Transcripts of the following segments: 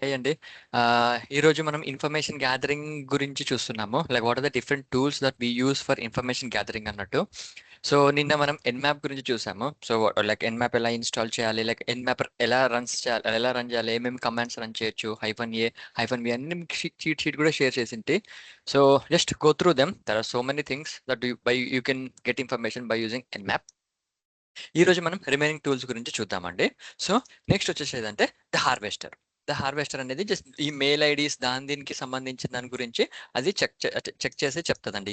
హే అండి. ఈరోజు మనం ఇన్ఫర్మేషన్ గ్యాదరింగ్ గురించి చూస్తున్నాము. Like what are the different tools that we use for information gathering అన్నట్టు. సో నిన్న మనం ఎన్‌మ్యాప్ గురించి చూసాము. సో లైక్ ఎన్‌మ్యాప్ ఎలా ఇన్‌స్టాల్ చేయాలి? లైక్ ఎన్‌మ్యాప్ ఎలా రన్ చేయాలి? ఏమేమి కమాండ్స్ రన్ చేయొచ్చు? -a, -v అన్ని మీకు చీట్ షీట్ కూడా షేర్ చేసింటి. So just go through them. There are so many things that you can get information by using Nmap. ఈరోజు మనం రిమైనింగ్ టూల్స్ గురించి చూద్దామండి. సో నెక్స్ట్ వచ్చేసి ఏదంటే ద హార్వెస్టర్ అనేది జస్ట్ ఈ మెయిల్ ఐడీస్ దీనికి సంబంధించిన దాని గురించి అది చెక్ చేసి చెప్తుందండి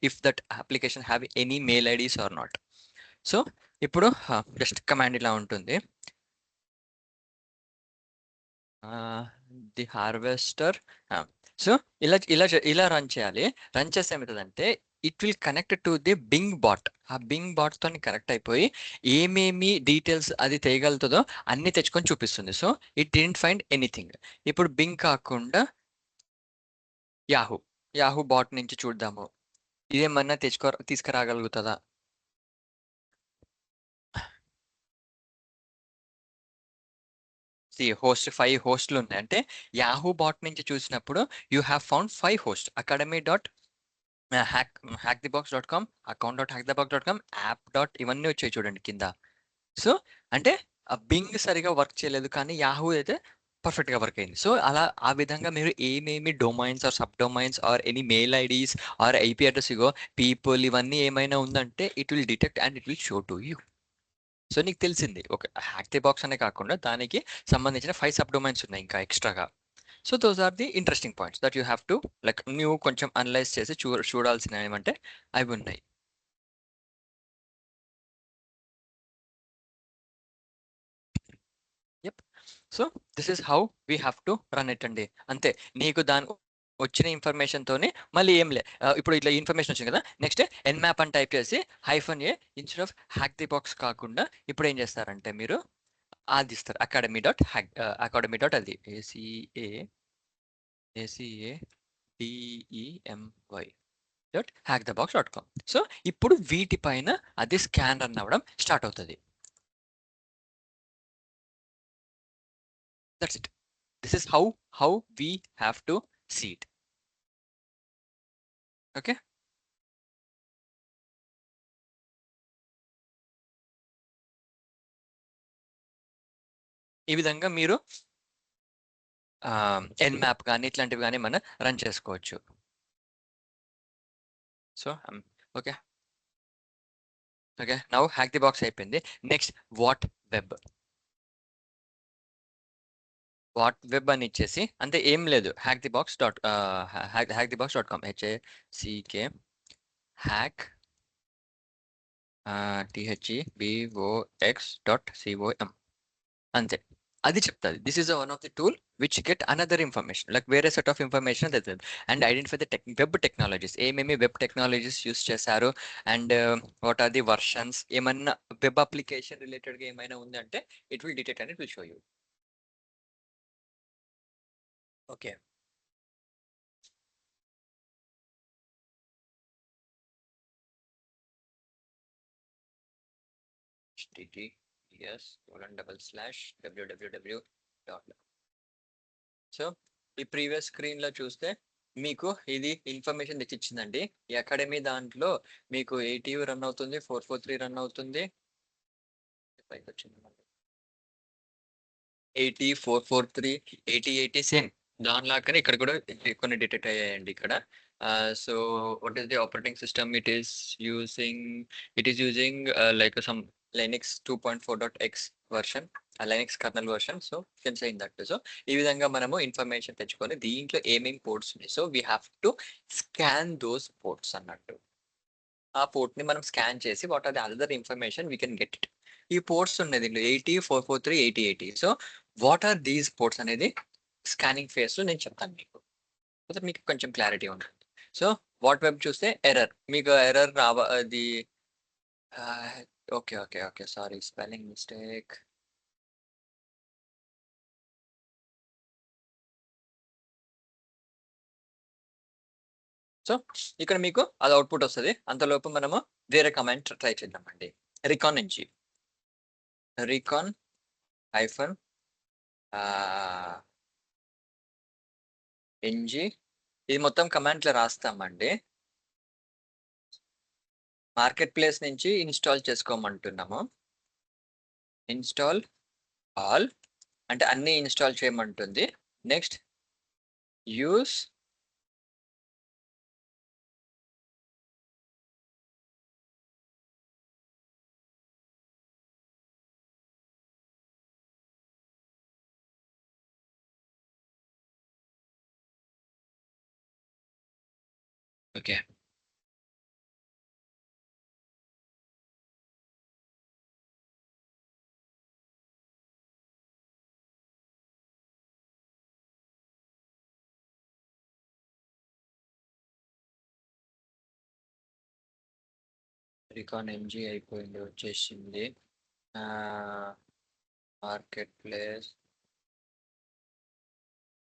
if that application have any mail IDs or not. So ఇప్పుడు జస్ట్ కమాండ్ ఇలా ఉంటుంది. The harvester. సో ఇలా రన్ చేయాలి. రన్ చేస్తే ఏమవుతుందంటే it will connect to the Bing bot. ఆ బింగ్ బాట్ తోని కనెక్ట్ అయిపోయి ఏమేమి డీటెయిల్స్ అది తేయగలుగుతుందో అన్ని తెచ్చుకొని చూపిస్తుంది. So it didn't find anything. ఇప్పుడు బింగ్ కాకుండా యాహూ యాహూ బాట్ నుంచి చూద్దాము. ఇదేమన్నా తీసుకురాగలుగుతుందా? హోస్ట్ 5 హోస్ట్లు ఉన్నాయి. అంటే యాహూ బాట్ నుంచి చూసినప్పుడు you have found 5 host. Academy dot hackthebox.com, account.hackthebox.com, app dot ఇవన్నీ వచ్చాయి చూడండి కింద. సో అంటే బింగ్ సరిగా వర్క్ చేయలేదు, కానీ యాహూ అయితే పర్ఫెక్ట్ గా వర్క్ అయింది. సో అలా ఆ విధంగా మీరు ఏమేమి domains or sub domains or any mail IDs or IP address ఇగో పీపుల్ ఇవన్నీ ఏమైనా ఉందంటే it will detect and it will show to you. So నీకు తెలిసింది ఒక హ్యాక్ ది బాక్స్ అనే కాకుండా దానికి సంబంధించిన 5 సబ్ డొమైన్స్ ఉన్నాయి ఇంకా ఎక్స్ట్రాగా. So those are the interesting points that you have to like నువ్వు కొంచెం అనలైజ్ చేసి చూడాల్సినవి ఏమంటే అవి ఉన్నాయి. Yup. So this is how we have to run it అండి. అంతే. నీకు దాని వచ్చిన ఇన్ఫర్మేషన్ తోని మళ్ళీ ఏం లే. ఇప్పుడు ఇట్లా ఇన్ఫర్మేషన్ వచ్చింది కదా, నెక్స్ట్ ఎన్మ్యాప్ అని టైప్ చేసి -a instead of hack the box కాకుండా ఇప్పుడు ఏం చేస్తారంటే మీరు అది ఇస్తారు అకాడమీ డాట్ అది academy.hackthebox.com. సో ఇప్పుడు వీటిపైన అది స్కాన్ రన్ అవ్వడం స్టార్ట్ అవుతుంది. That's it. This is how we have to see it. Okay. ఈ విధంగా మీరు ఎన్మ్యాప్ కానీ ఇట్లాంటివి కానీ మనం రన్ చేసుకోవచ్చు. So okay. Okay, now hack the box అయిపోయింది. నెక్స్ట్ వెబ్ వాట్ వెబ్ అని ఇచ్చేసి అంతే, ఏం లేదు. hackthebox.com HACK హ్యాక్ THEBOX.com అంతే. అది చెప్తుంది this is one of the tool which get another information like వేరే set of information and identify the web technologies. ఏమేమి వెబ్ టెక్నాలజీస్ యూస్ చేశారు and what are the versions. ఏమన్నా web application రిలేటెడ్గా ఏమైనా ఉంది అంటే it will detect and it will show you. Okay. https://www. So ఈ previous screen లో చూస్తే మీకు ఇది ఇన్ఫర్మేషన్ తెచ్చిచ్చిందండి. ఈ అకాడమీ దాంట్లో మీకు 80 రన్ అవుతుంది, 443 రన్ అవుతుంది. పైకి వచ్చింది 80, 443, 80 సేమ్ దానిలాగానే ఇక్కడ కూడా కొన్ని డిటెక్ట్ అయ్యాయండి ఇక్కడ. So what is the operating system it is using like some Linux 2.4.x version, Linux kernel version. So can say in that. So ఈ విధంగా మనము ఇన్ఫర్మేషన్ తెచ్చుకొని దీంట్లో ఏమేమి పోర్ట్స్ ఉన్నాయి, so we have to scan those ports అన్నట్టు. ఆ port ని మనం స్కాన్ చేసి what are the other information we can get it. ఈ పోర్ట్స్ ఉన్నాయి దీంట్లో 80, 443, 80. So what are these ports అనేది స్కానింగ్ ఫేజ్ లో నేను చెప్తాను మీకు, మీకు కొంచెం క్లారిటీ ఉంటుంది. సో వాట్ వెబ్ చూస్తే ఎర్రర్, మీకు ఎర్రర్ అది okay okay okay sorry, spelling mistake. So ఇక్కడ మీకు అది అవుట్పుట్ వస్తుంది. అంతలోపు మనము వేరే కమాండ్ ట్రై చేద్దామండి. రికాన్ నుంచి రికాన్ హైఫన్ ఎన్జి ఇది మొత్తం కమాండ్లో రాస్తామండి. మార్కెట్ ప్లేస్ నుంచి ఇన్స్టాల్ చేసుకోమంటున్నాము. ఇన్స్టాల్ ఆల్ అంటే అన్ని ఇన్స్టాల్ చేయమంటుంది. Next use okay. Recon NG అయిపోయింది, వచ్చేసింది. మార్కెట్ ప్లేస్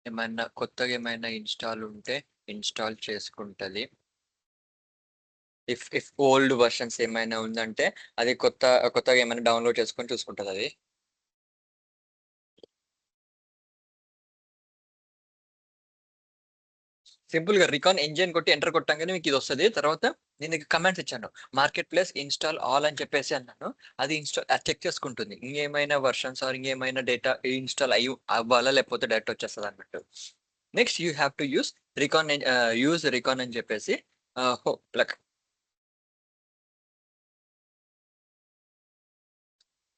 ఏమైనా కొత్తగా ఏమైనా ఇన్స్టాల్ ఉంటే ఇన్స్టాల్ చేసుకుంటుంది. ఇఫ్ ఓల్డ్ వర్షన్స్ ఏమైనా ఉందంటే అది కొత్తగా ఏమైనా డౌన్లోడ్ చేసుకొని చూసుకుంటుంది. అది సింపుల్ గా రికాన్ ఎంజిన్ కొట్టి ఎంటర్ కొట్టంగానే మీకు ఇది వస్తుంది. తర్వాత నేను కమెంట్స్ ఇచ్చాను, మార్కెట్ ప్లేస్ ఇన్స్టాల్ ఆల్ అని చెప్పేసి అన్నాను. అది ఇన్స్టాల్ చెక్ చేసుకుంటుంది ఇంకేమైనా వర్షన్స్ ఆర్ ఇంకేమైనా డేటా ఇన్స్టాల్ అవ్వాలా లేకపోతే డైరెక్ట్ వచ్చేస్తుంది అన్నట్టు. Next you have to use recon అని చెప్పేసి లైక్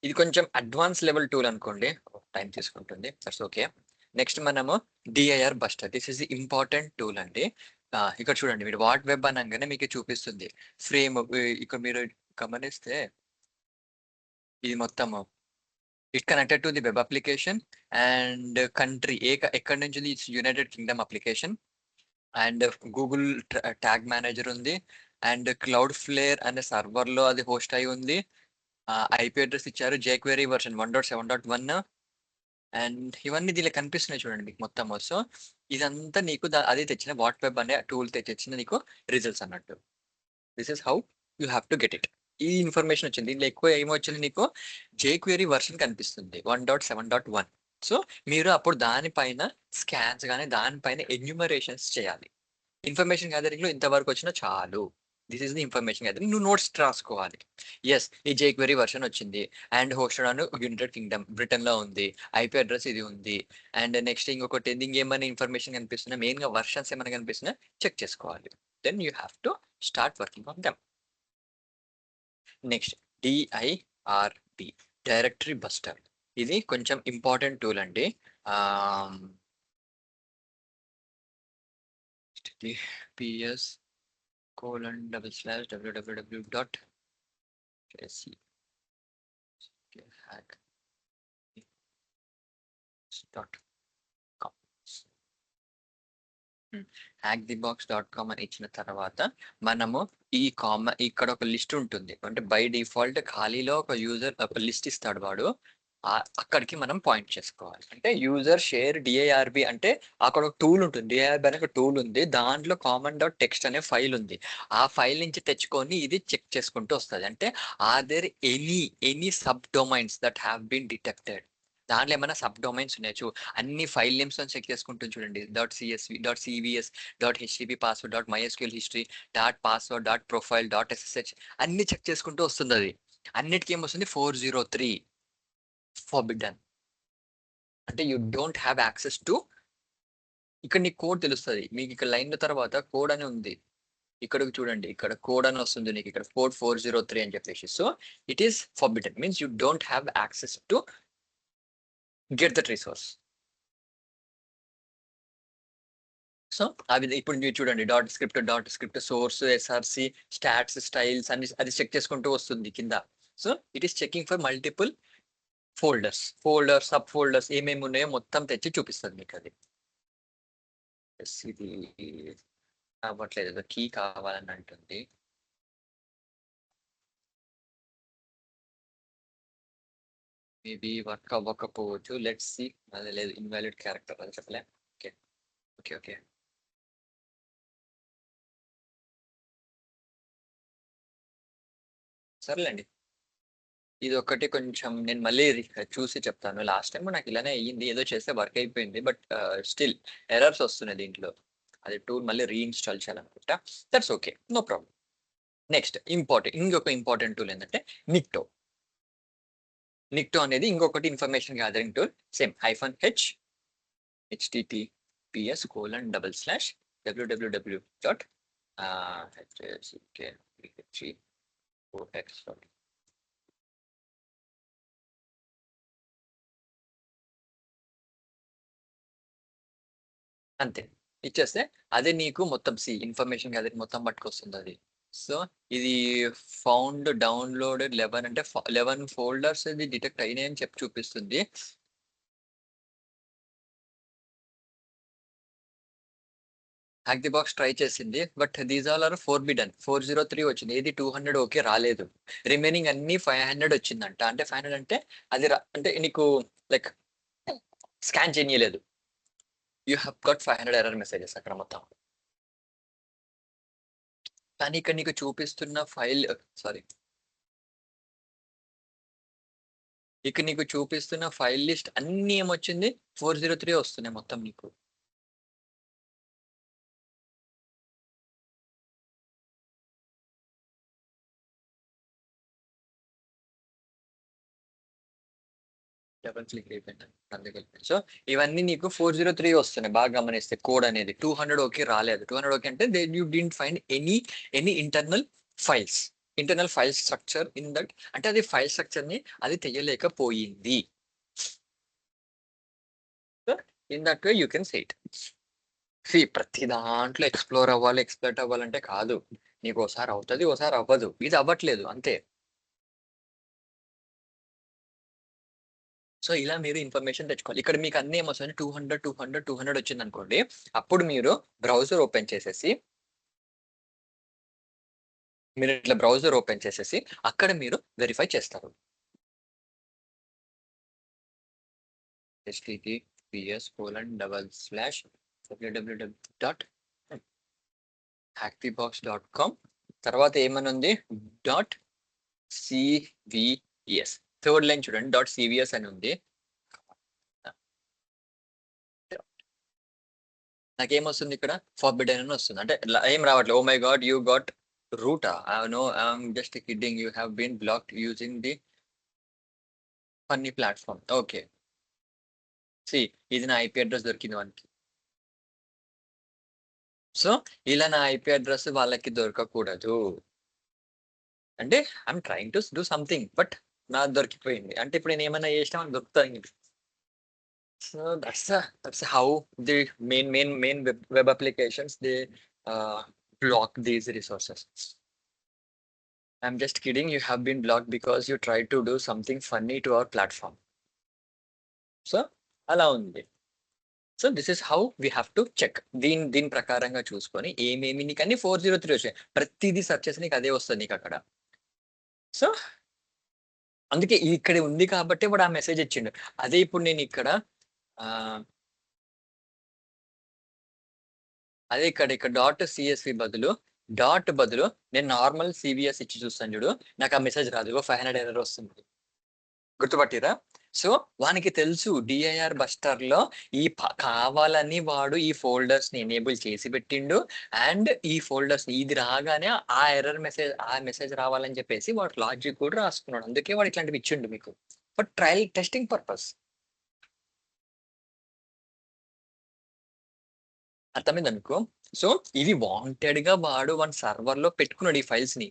ఇది కొంచెం అడ్వాన్స్ లెవెల్ టూల్ అనుకోండి, టైం తీసుకుంటుంది, దట్స్ ఓకే. నెక్స్ట్ మనము DIR buster, this is the important tool అండి. ఇక్కడ చూడండి, మీరు వాట్ వెబ్ అనగానే మీకు చూపిస్తుంది ఫ్రేమ్. ఇక్కడ మీరు గమనిస్తే ఇది మొత్తము it connected to the web application and country ఎక్కడి నుంచి it's United Kingdom application and Google tag manager ఉంది అండ్ క్లౌడ్ ఫ్లేర్ అనే సర్వర్ లో అది హోస్ట్ అయి ఉంది. ఐపీ అడ్రస్ ఇచ్చారు, జేక్వెరీ వర్షన్ 1.7.1 అండ్ ఇవన్నీ దీనిలో కనిపిస్తున్నాయి చూడండి మీకు మొత్తం. సో ఇదంతా నీకు అది తెచ్చిన వాట్ వెబ్ అనే టూల్ తెచ్చిన నీకు రిజల్ట్స్ అన్నట్టు. This is how you have to get it. ఈ ఇన్ఫర్మేషన్ వచ్చింది, దీనిలో ఎక్కువ ఏమొచ్చింది నీకు జేక్వెరీ వర్షన్ కనిపిస్తుంది 1.7.1. సో మీరు అప్పుడు దానిపైన స్కాన్స్ కానీ దానిపైన ఎన్యూమరేషన్స్ చేయాలి. ఇన్ఫర్మేషన్ గ్యాదరింగ్ లో ఇంతవరకు వచ్చినా చాలు. This is the information gathering. నువ్వు నోట్స్ రాసుకోవాలి. ఎస్ ఈ జేక్వెరీ వర్షన్ వచ్చింది and hosted on United Kingdom Britain లో ఉంది, ఐపీ అడ్రస్ ఇది ఉంది అండ్ నెక్స్ట్ ఇంకొకటి ఇంకేమైనా ఇన్ఫర్మేషన్ కనిపిస్తున్నా, మెయిన్ గా వర్షన్స్ ఏమైనా కనిపిస్తున్నా చెక్ చేసుకోవాలి. Then you have to start working on them. Next DIRB, directory buster. ఇది కొంచెం ఇంపార్టెంట్ టూల్ అండి. పిఎస్ www.hackthebox.com hackthebox.com అని ఇచ్చిన తర్వాత మనము ఇక్కడ ఒక లిస్ట్ ఉంటుంది. అంటే బై డిఫాల్ట్ ఖాళీలో ఒక యూజర్ ఒక లిస్ట్ ఇస్తాడు వాడు, అక్కడికి మనం పాయింట్ చేసుకోవాలి. అంటే యూజర్ షేర్ డిఐఆర్బి అంటే అక్కడ ఒక టూల్ ఉంటుంది, డిఐఆర్బి అనే ఒక టూల్ ఉంది, దాంట్లో common.txt అనే ఫైల్ ఉంది. ఆ ఫైల్ నుంచి తెచ్చుకొని ఇది చెక్ చేసుకుంటూ వస్తుంది. అంటే are there any sub domains that have been detected. దాంట్లో ఏమైనా సబ్ డొమైన్స్ ఉన్నాయో అన్ని ఫైల్ నేమ్స్ చెక్ చేసుకుంటుంది చూడండి. .csv .cvs .htp password .mysql history .password .profile .ssh అన్ని చెక్ చేసుకుంటూ వస్తుంది. అది అన్నిటికీ ఏమొస్తుంది 403 ఫార్బిడన్. అంటే you don't have access to. ఇక్కడ నీకు కోడ్ తెలుస్తుంది మీకు, ఇక్కడ లైన్ తర్వాత కోడ్ అని ఉంది, ఇక్కడ చూడండి ఇక్కడ కోడ్ అని వస్తుంది నీకు, ఇక్కడ కోడ్ 403 అని చెప్పేసి. So it is forbidden, means you don't have access to get that resource. So అవి ఇప్పుడు మీరు చూడండి dot script source SRC stats styles అన్ని అది చెక్ చేసుకుంటూ వస్తుంది కింద. So it is checking for multiple folders sub folders ఏమేమి ఉన్నాయో మొత్తం తెచ్చి చూపిస్తుంది మీకు. అది ఇది అవ్వట్లేదు, కీ కావాలని అంటుంది. మేబీ వర్క్ అవ్వకపోవచ్చు, లెట్స్ సి. అదే లేదు, ఇన్వాలిడ్ క్యారెక్టర్ అది చెప్పలే. ఓకే ఓకే ఓకే సరేలేండి. ఇది ఒకటి కొంచెం నేను మళ్ళీ చూసి చెప్తాను. లాస్ట్ టైం నాకు ఇలానే అయ్యింది. ఏదో చేస్తే వర్క్ అయిపోయింది. బట్ స్టిల్ ఎర్రర్స్ వస్తున్నాయి దీంట్లో. అది టూల్ మళ్ళీ రీఇన్‌స్టాల్ చేయాలనుకుంటా. That's okay. No problem. Next ఇంకొక ఇంపార్టెంట్ టూల్ ఏంటంటే నిక్టో. నిక్టో అనేది ఇంకొకటి information gathering tool. Same -h https://www. hckph అంతే. ఇచ్చేస్తే అదే నీకు మొత్తం ఇన్ఫర్మేషన్ గ్యాదరింగ్ మొత్తం పట్టుకొస్తుంది అది. సో ఇది ఫౌండ్ డౌన్లోడెడ్ 11 అంటే 11 ఫోల్డర్స్ ఇది డిటెక్ట్ అయినాయి అని చెప్పి చూపిస్తుంది. హ్యాక్ ది బాక్స్ ట్రై చేసింది. But these all are forbidden. 403 వచ్చింది. ఏది 200 ఓకే రాలేదు. రిమైనింగ్ అన్ని 500 వచ్చిందంట. అంటే 500 అంటే అది అంటే నీకు లైక్ స్కాన్ చేయలేదు. You have got 500 error messages అక్కడ మొత్తం. కానీ ఇక్కడ నీకు చూపిస్తున్న ఫైల్ సారీ ఇక్కడ నీకు చూపిస్తున్న ఫైల్ లిస్ట్ అన్ని ఏమొచ్చింది 403 వస్తున్నాయి మొత్తం నీకు. డబల్ క్లిక్ అయిపోయింది అందుకే. సో ఇవన్నీ నీకు 403 వస్తున్నాయి. బాగా గమనిస్తే కోడ్ అనేది 200 ఓకే రాలేదు. 200 ఓకే అంటే you didn't find any internal file structure in that. అంటే అది ఫైల్ స్ట్రక్చర్ ని అది తెలియలేకపోయింది. In that way you can say it. ప్రతి దాంట్లో ఎక్స్ప్లోర్ అవ్వాలంటే కాదు. నీకు ఒకసారి అవుతుంది, ఒకసారి అవ్వదు. ఇది అవ్వట్లేదు అంతే. సో ఇలా మీరు ఇన్ఫర్మేషన్ తెచ్చుకోవాలి. ఇక్కడ మీకు అన్ని ఏమొస్తుంది 200 వచ్చింది అనుకోండి. అప్పుడు మీరు బ్రౌజర్ ఓపెన్ చేసేసి అక్కడ మీరు వెరిఫై చేస్తారు. https://www.hackthebox.com తర్వాత ఏమని ఉంది .cvs థర్డ్ లైన్ చూడండి .cvs అని ఉంది. నాకేమొస్తుంది ఇక్కడ ఫార్బిడెన్ అని వస్తుంది. అంటే ఏం రావట్లేదు. Oh my god you got రూటా no I'm just kidding you have been blocked using the funny platform. Okay ఇది నా ఐపీ అడ్రస్ దొరికింది వానికి. సో ఇలా నా ఐపీ అడ్రస్ వాళ్ళకి దొరకకూడదు. అంటే I'm trying to do something but నాకు దొరికిపోయింది. అంటే ఇప్పుడు నేను ఏమైనా చేసినా మనకు దొరుకుతాయి. So that's how the main web applications they block these resources. I'm just kidding. You have been blocked because you tried to do something funny to our platform. So అలా ఉంది. So this is how we have to check. దీని ప్రకారంగా చూసుకొని ఏమేమి నీకు అన్ని 403 వచ్చాయి. ప్రతిదీ సెర్చ్ చేసి నీకు అదే వస్తుంది నీకు అక్కడ. సో అందుకే ఇక్కడ ఉంది కాబట్టి వాడు ఆ మెసేజ్ ఇచ్చిండు. అదే ఇప్పుడు నేను ఇక్కడ అదే ఇక్కడ .csv బదులు నేను నార్మల్ CVS ఇచ్చి చూస్తాను చూడు. నాకు ఆ మెసేజ్ రాదు. 500 ఎర్రర్ వస్తుంది. గుర్తుపట్టిరా? సో వానికి తెలుసు డిఐఆర్ బస్టర్ లో కావాలని వాడు ఈ ఫోల్డర్స్ ని ఎనేబుల్ చేసి పెట్టిండు. అండ్ ఈ ఫోల్డర్స్ ఇది రాగానే ఆ మెసేజ్ రావాలని చెప్పేసి వాడు లాజిక్ కూడా రాసుకున్నాడు. అందుకే వాడు ఇట్లాంటివి ఇచ్చిండు మీకు ఫర్ ట్రయల్ టెస్టింగ్ పర్పస్. అర్థమైంది అనుకో. సో ఇవి వాంటెడ్ గా వాడు వన్ సర్వర్ లో పెట్టుకున్నాడు ఈ ఫైల్స్ ని.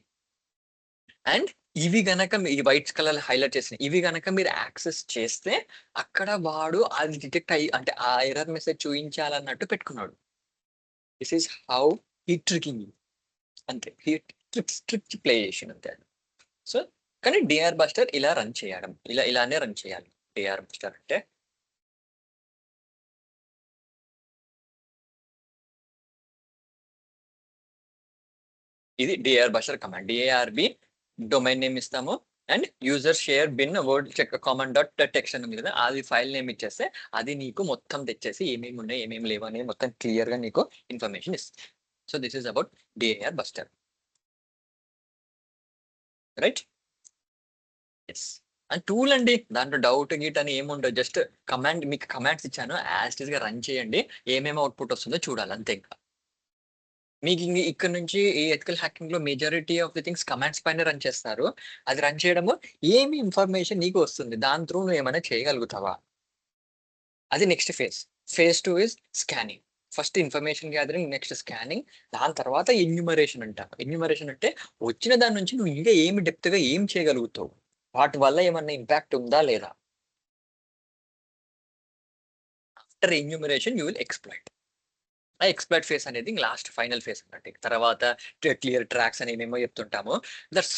అండ్ ఇవి గనక ఈ వైట్ కలర్ హైలైట్ చేసిన ఇవి గనక మీరు యాక్సెస్ చేస్తే అక్కడ వాడు అది డిటెక్ట్ అయ్యి అంటే ఆ ఎర్రర్ మెసేజ్ చూపించాలన్నట్టు పెట్టుకున్నాడు. This is how he tricking you. అంతే. హీ ట్రిక్స్ ప్లే చేసిండు అంతే. సో కానీ డిఆర్ బస్టర్ ఇలా రన్ చేయడం ఇలానే రన్ చేయాలి. డిఆర్ బస్టర్ అంటే ఇది DR buster command. DRB domain name ఇస్తాము and user share bin word check common .text అని ఉంది కదా, అది ఫైల్ నేమ్ ఇచ్చేస్తే అది నీకు మొత్తం తెచ్చేసి ఏమేమి ఉన్నాయి ఏమేమి లేవు అనేది మొత్తం క్లియర్ గా నీకు ఇన్ఫర్మేషన్ ఇస్తుంది. So this is about DIR buster, right? Yes. And tool అండి. దాంట్లో డౌట్ గిట్ అని ఏముండదు. జస్ట్ మీకు కమాండ్స్ ఇచ్చాను. యాజ్ ఇట్ ఈస్‌గా రన్ చేయండి. ఏమేమి అవుట్‌పుట్ వస్తుందో చూడాలి అంతే ఇంకా. మీకు ఇక్కడ నుంచి ఈ ఎథికల్ హ్యాకింగ్‌లో majority of the things commands పైన రన్ చేస్తారు. అది రన్ చేయడము ఏమి ఇన్ఫర్మేషన్ నీకు వస్తుంది. దాని త్రూ నువ్వేమైనా చేయగలుగుతావా? అది next phase. Phase 2 is scanning. First information gathering, next scanning. దాని తర్వాత ఎన్యూమరేషన్ అంటారు. ఎన్యూమరేషన్ అంటే వచ్చిన దాని నుంచి నువ్వు ఇంకా ఏమి డెప్త్‌గా ఏం చేయగలుగుతావు? వాటి వల్ల ఏమన్నా ఇంపాక్ట్ ఉందా లేదా? After enumeration you will exploit. ఆ ఎక్స్‌ప్లాయిట్ ఫేజ్ అనేది లాస్ట్ ఫైనల్ ఫేజ్ అన్నట్టు. తర్వాత క్లియర్ ట్రాక్స్ అని ఏమేమో చెప్తుంటాము. దట్స్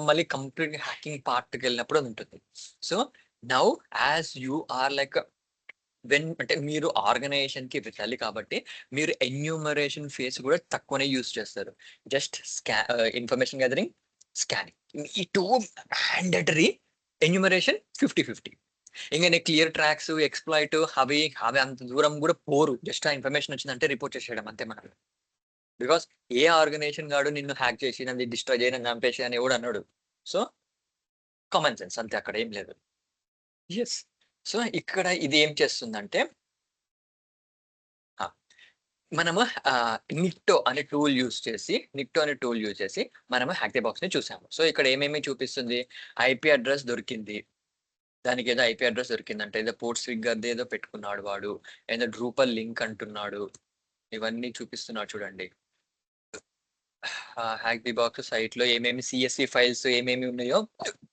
మళ్ళీ కంప్లీట్ హ్యాకింగ్ పార్ట్‌కెళ్ళినప్పుడు అది ఉంటుంది. So, now as you are like అంటే మీరు ఆర్గనైజేషన్‌కి వెళ్ళాలి కాబట్టి, మీరు ఎన్యూమరేషన్ ఫేజ్ కూడా తక్కువనే యూజ్ చేస్తారు. Just information gathering, scanning. ఈ 2 మ్యాండేటరీ. ఎన్యూమరేషన్ 50-50. ఇంక క్లియర్ ట్రాక్స్, ఎక్స్‌ప్లాయిట్ అవి అవి అంత దూరం కూడా పోరు. జస్ట్ ఆ ఇన్ఫర్మేషన్ వచ్చిందంటే రిపోర్ట్ చేసేయడం అంతే మనం. బికాస్ ఏ ఆర్గనైజేషన్ గాడు నిన్ను హ్యాక్ చేసి, నన్ను డిస్ట్రాయ్ చేయి, నన్ను చంపేసేయి అని ఎవడు అనడు. సో, కామన్ సెన్స్ అంతే, అక్కడ ఏం లేదు. యెస్. సో, ఇక్కడ ఇది ఏం చేస్తుందంటే ఆ! మనము నిక్టో అనే టూల్ యూజ్ చేసి మనము హ్యాక్ ది బాక్స్‌ని చూసాము. సో, ఇక్కడ ఏమేమి చూపిస్తుంది? ఐపీ అడ్రెస్ దొరికింది. దానికేదో ఐపీ అడ్రెస్ దొరికిందంట. ఏదో పోర్ట్ స్విగ్గర్‌ది ఏదో పెట్టుకున్నాడు వాడు. ఏదో డ్రూపల్ లింక్ అంటున్నాడు. ఇవన్నీ చూపిస్తున్నాడు చూడండి. హ్యాక్ ది బాక్స్ సైట్‌లో ఏమేమి సీఎస్‌వి ఫైల్స్ ఏమేమి ఉన్నాయో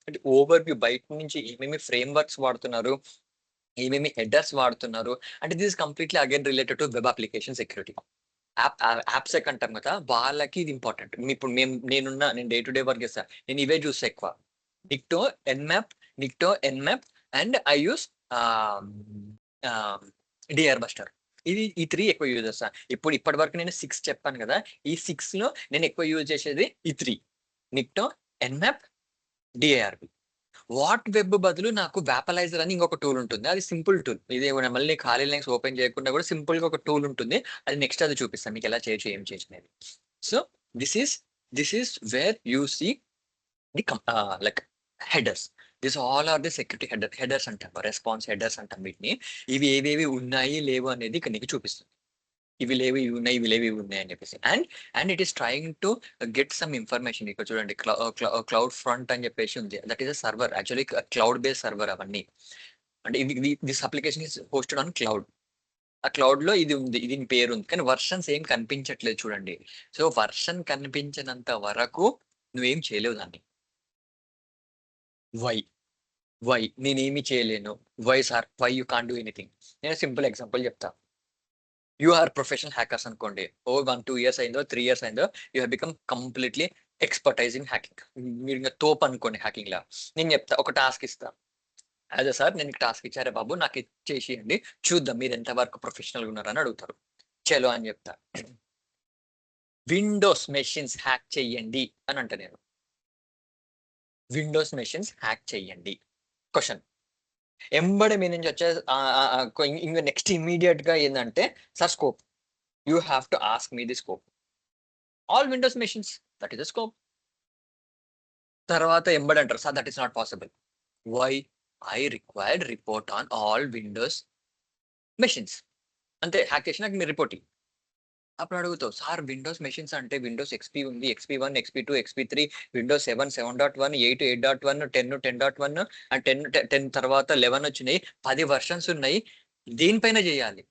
అంటే ఓవర్‌వ్యూ బయట నుంచి ఏమేమి ఫ్రేమ్ వర్క్స్ వాడుతున్నారు, ఏమేమి హెడర్స్ వాడుతున్నారు. అంటే this is completely again related to web application security. Appsec అంటాం కదా! వాళ్ళకి ఇది ఇంపార్టెంట్. ఇప్పుడు నేను డే టు డే వర్క్ చేస్తా. నేను ఇవే చూస్తా ఎక్కువ. నిక్టో, ఎన్‌మ్యాప్, అండ్ ఐ యూజ్ ఆహ్, ఆహ్, డిఆర్ బస్టర్. ఈ 3 ఎక్కువ యూజ్ చేస్తా. ఇప్పటి వరకు నేను 6 చెప్పాను కదా! ఈ 6లో నేను ఎక్కువ యూజ్ చేసేది ఈ 3. నిక్టో, ఎన్‌మ్యాప్, డిఆర్‌బి. వాట్ వెబ్ బదులు నాకు వాపలైజర్ అని ఇంకొక టూల్ ఉంటుంది. అది సింపుల్ టూల్. ఇది మళ్ళీ ఖాళీ లింక్స్ ఓపెన్ చేయకుండా కూడా సింపుల్‌గా ఒక టూల్ ఉంటుంది. అది నెక్స్ట్ అది చూపిస్తాను మీకు ఎలా చేయొచ్చు, ఏం చేయొచ్చు అనేది. So, this is this is where you see like headers. This all are the security headers అంటాం. రెస్పాన్స్ హెడర్స్ అంటాం వీటిని. ఇవి ఏవేవి ఉన్నాయి, లేవు అనేది ఇక్కడ నీకు చూపిస్తుంది. ఇవి లేవు, ఇవి ఉన్నాయి, ఇవి లేవు, ఇవి ఉన్నాయి అని చెప్పేసి. And it is trying to get some information. ఇక్కడ చూడండి క్లౌడ్ ఫ్రంట్ అని చెప్పేసి ఉంది. That is a server. Actually cloud based server అవన్నీ. అంటే this application is hosted on cloud. ఆ క్లౌడ్ లో ఇది ఉంది, దీని పేరు ఉంది, కానీ వర్షన్స్ ఏం కనిపించట్లేదు చూడండి. సో వర్షన్ కనిపించినంత వరకు నువ్వేం చేయలేవు దాన్ని. వై వై నేనేమి చేయలేను? Why sir, why you can't do anything? నేను సింపుల్ ఎగ్జాంపుల్ చెప్తా. యూ ఆర్ ప్రొఫెషనల్ హ్యాకర్స్ అనుకోండి. ఓ 1-2 ఇయర్స్ అయిందో, 3 ఇయర్స్ అయిందో, you have become completely expertise in hacking. మీరు ఇంక తోపు అనుకోండి హ్యాకింగ్‌లా. నేను చెప్తా, ఒక టాస్క్ ఇస్తా. అదే సార్, నేను మీకు టాస్క్ ఇచ్చారే బాబు, నాకు ఇచ్చేసేయండి. చూద్దాం మీరు ఎంత వరకు ప్రొఫెషనల్‌గా ఉన్నారని అడుగుతారు. చలో అని చెప్తా. విండోస్ మెషిన్స్ హ్యాక్ చెయ్యండి అని అంటా నేను. విండోస్ మెషిన్స్ హ్యాక్ చెయ్యండి. క్వెషన్. ఎంబడే మీ నుంచి వచ్చే ఇంక నెక్స్ట్ ఇమ్మీడియేట్‌గా ఏందంటే, sir scope. You have to ask me the scope. All Windows machines, that is the scope. తర్వాత ఎంబడి అంటారు, sir that is not possible. Why? I required report on all Windows machines. అంతే, హ్యాక్ చేసినాక మీరు report ఇయ్యి. అప్పుడు అడుగుతావు, sir Windows machines అంటే విండోస్ ఎక్స్‌పీ ఉంది, XP 1, XP 2, XP 3, Windows 7, 7.1, 8, 8.1, 10, 10.1 and 10 తర్వాత 11 వచ్చినాయి. 10 వెర్షన్స్ ఉన్నాయి. దేనిపైన చేయాలి?